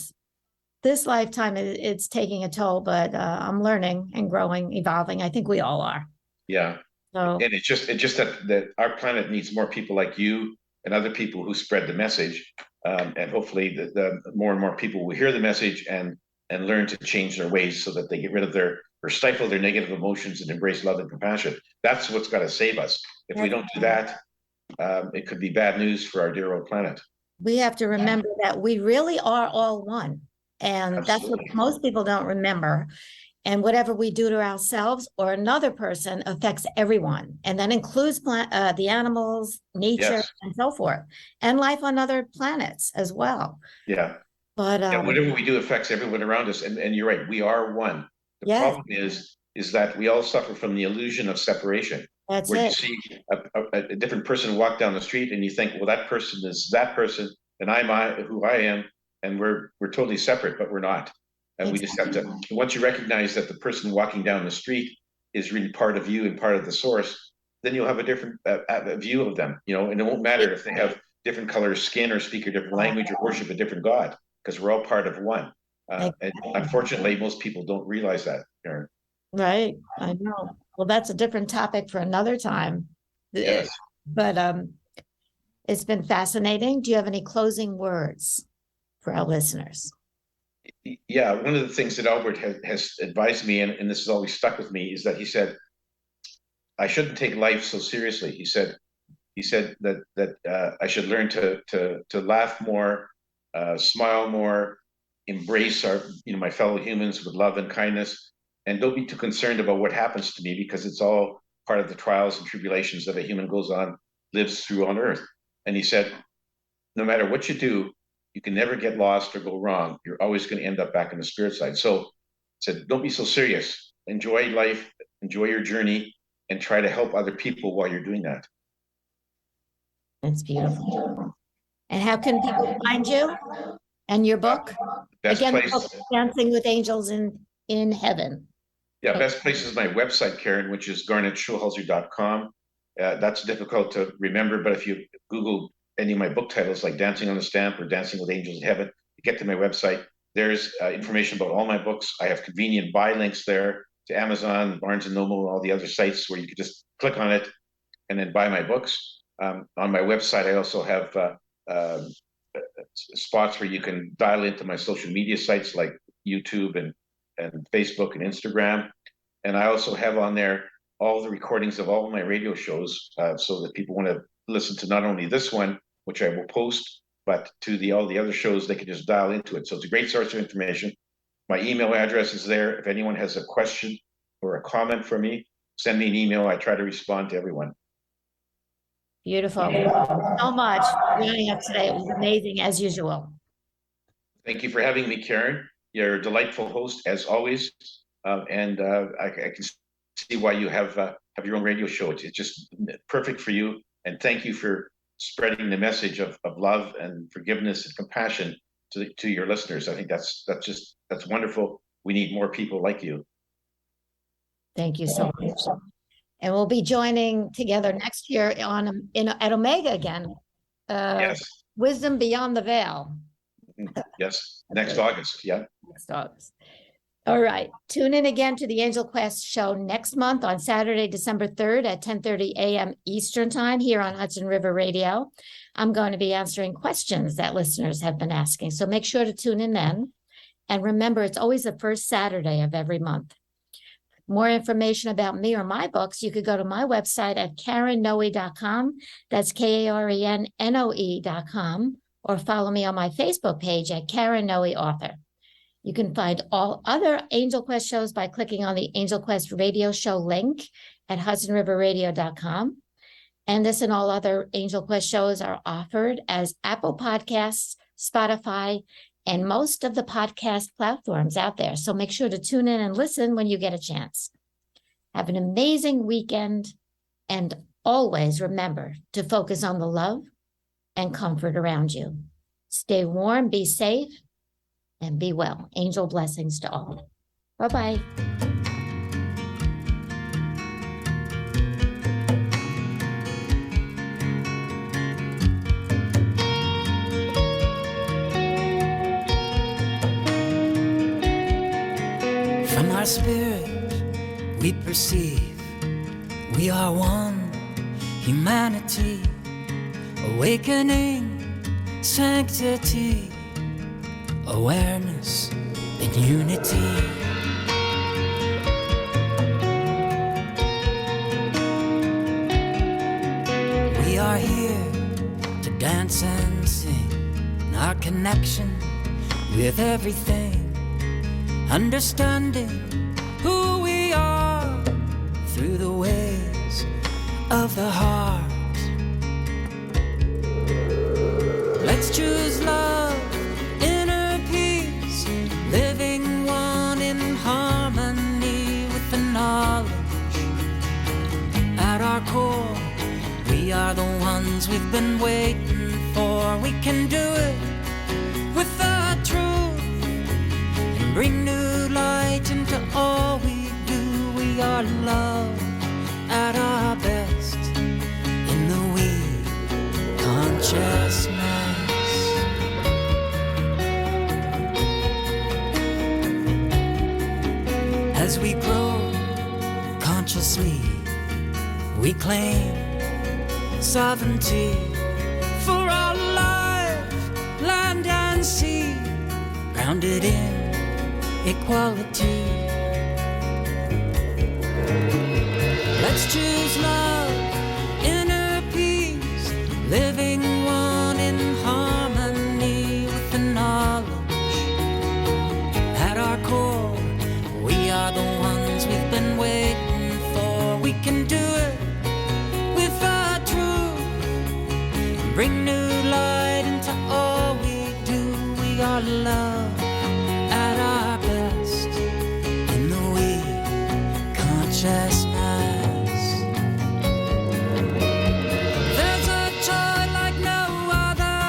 this lifetime it's taking a toll, but I'm learning and growing, evolving. I think we all are.
Yeah.
So,
and it's just that our planet needs more people like you and other people who spread the message. And hopefully the more and more people will hear the message and learn to change their ways, so that they get rid of or stifle their negative emotions and embrace love and compassion. That's what's got to save us. If we don't do that, it could be bad news for our dear old planet.
We have to remember that we really are all one. And that's what most people don't remember. And whatever we do to ourselves or another person affects everyone. And that includes the animals, nature, and so forth, and life on other planets as well.
Yeah.
But
whatever we do affects everyone around us. And you're right, we are one. The problem is that we all suffer from the illusion of separation.
That's
where
it.
you see a different person walk down the street and you think, well, that person is that person and I'm who I am, and we're totally separate, but we're not. And we just have to, once you recognize that the person walking down the street is really part of you and part of the source, then you'll have a different view of them, and it won't matter if they have different color skin or speak a different language or worship a different God, because we're all part of one. And unfortunately, most people don't realize that, Karen.
Right, I know. Well, that's a different topic for another time.
Yes.
But it's been fascinating. Do you have any closing words for our listeners?
Yeah, one of the things that Albert has advised me, and this has always stuck with me, is that he said, I shouldn't take life so seriously. He said that I should learn to laugh more, smile more, embrace my fellow humans with love and kindness, and don't be too concerned about what happens to me, because it's all part of the trials and tribulations that a human lives through on earth. And he said, no matter what you do, you can never get lost or go wrong. You're always going to end up back in the spirit side. So he said, don't be so serious. Enjoy life, enjoy your journey, and try to help other people while you're doing that.
That's beautiful. And how can people find you and your book? Again, Dancing with Angels in Heaven.
Yeah, best place is my website, Karen, which is garnetschulhauser.com. That's difficult to remember, but if you Google any of my book titles like Dancing on the Stamp or Dancing with Angels in Heaven, you get to my website. There's information about all my books. I have convenient buy links there to Amazon, Barnes & Noble, all the other sites where you can just click on it and then buy my books. On my website, I also have spots where you can dial into my social media sites like YouTube and Facebook and Instagram. And I also have on there all the recordings of all of my radio shows, so that people want to listen to not only this one, which I will post, but to all the other shows, they can just dial into it. So it's a great source of information. My email address is there. If anyone has a question or a comment for me, send me an email. I try to respond to everyone.
Beautiful. Thank you so much for joining us today. It was amazing as usual.
Thank you for having me, Karen. You're a delightful host as always. And I can see why you have your own radio show. It's just perfect for you. And thank you for spreading the message of love and forgiveness and compassion to your listeners. I think that's wonderful. We need more people like you.
Thank you so much. And we'll be joining together next year at Omega again.
Yes.
Wisdom Beyond the Veil.
Yes. Next August. Yeah.
Next August. All right. Tune in again to the Angel Quest show next month on Saturday, December 3rd at 10:30 a.m. Eastern Time here on Hudson River Radio. I'm going to be answering questions that listeners have been asking. So make sure to tune in then. And remember, it's always the first Saturday of every month. More information about me or my books, you could go to my website at KarenNoe.com. That's KarenNoe.com. Or follow me on my Facebook page at Karen Noe Author. You can find all other Angel Quest shows by clicking on the Angel Quest radio show link at HudsonRiverRadio.com. And this and all other Angel Quest shows are offered as Apple Podcasts, Spotify, and most of the podcast platforms out there. So make sure to tune in and listen when you get a chance. Have an amazing weekend, and always remember to focus on the love and comfort around you. Stay warm, be safe, and be well. Angel blessings to all. Bye-bye.
From our spirit we perceive we are one humanity, awakening sanctity, awareness and unity. We are are here to dance and sing. And our connection with everything, understanding who we are through the ways of the heart. Let's choose love, inner peace, living one in harmony with the knowledge. At our core, we are the ones we've been waiting for. We can do it with the truth and bring new light into all we do. We are love at our best in the we consciousness. As we grow consciously, we claim sovereignty for our life, land and sea, grounded in equality. Let's choose love, inner peace, living one in harmony with the knowledge. At our core, we are the ones we've been waiting for. We can do it with the truth, bring new light into all we do. We are love at our best in the we consciousness. There's a joy like no other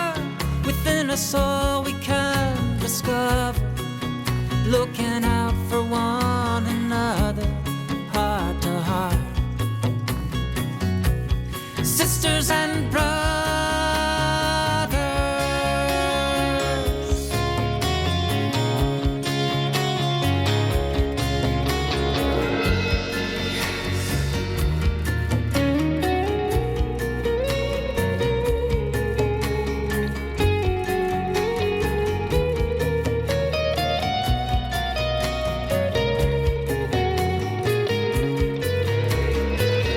within us all we can discover, looking out for one another, heart to heart, sisters and brothers.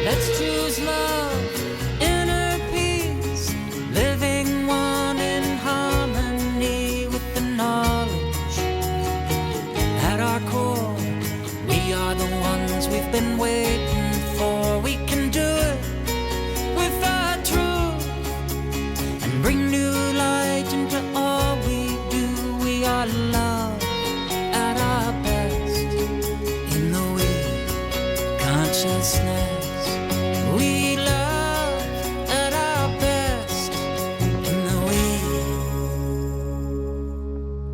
Let's choose love, inner peace, living one in harmony with the knowledge. At our core, we are the ones we've been waiting for. We can do it with the truth and bring new light into all we do. We are love at our best in the we consciousness. We love at our best in the we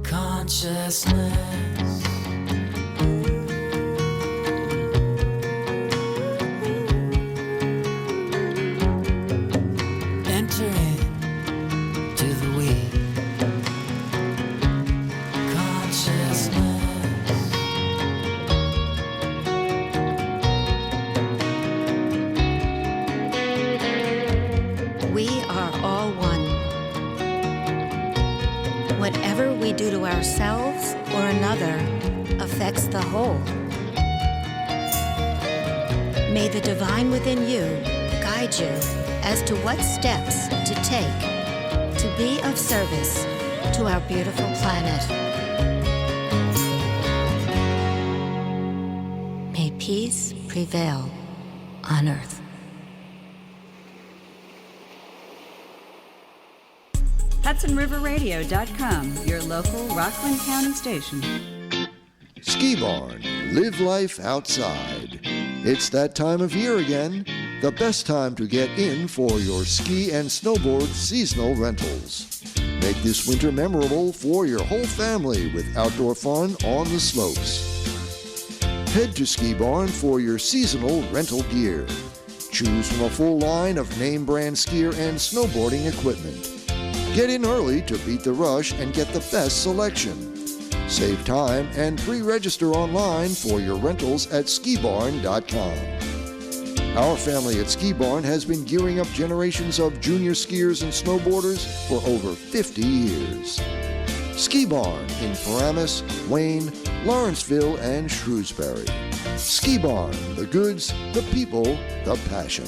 consciousness. Enter into the we consciousness.
We are all one. Whatever we do to ourselves or another affects the whole. May the divine within you guide you as to what steps to take to be of service to our beautiful planet. May peace prevail on Earth.
HudsonRiverRadio.com, your local Rockland County station.
Ski Barn, live life outside. It's that time of year again, the best time to get in for your ski and snowboard seasonal rentals. Make this winter memorable for your whole family with outdoor fun on the slopes. Head to Ski Barn for your seasonal rental gear. Choose from a full line of name brand skier and snowboarding equipment. Get in early to beat the rush and get the best selection. Save time and pre-register online for your rentals at skibarn.com. Our family at Ski Barn has been gearing up generations of junior skiers and snowboarders for over 50 years. Ski Barn in Paramus, Wayne, Lawrenceville, and Shrewsbury. Ski Barn, the goods, the people, the passion.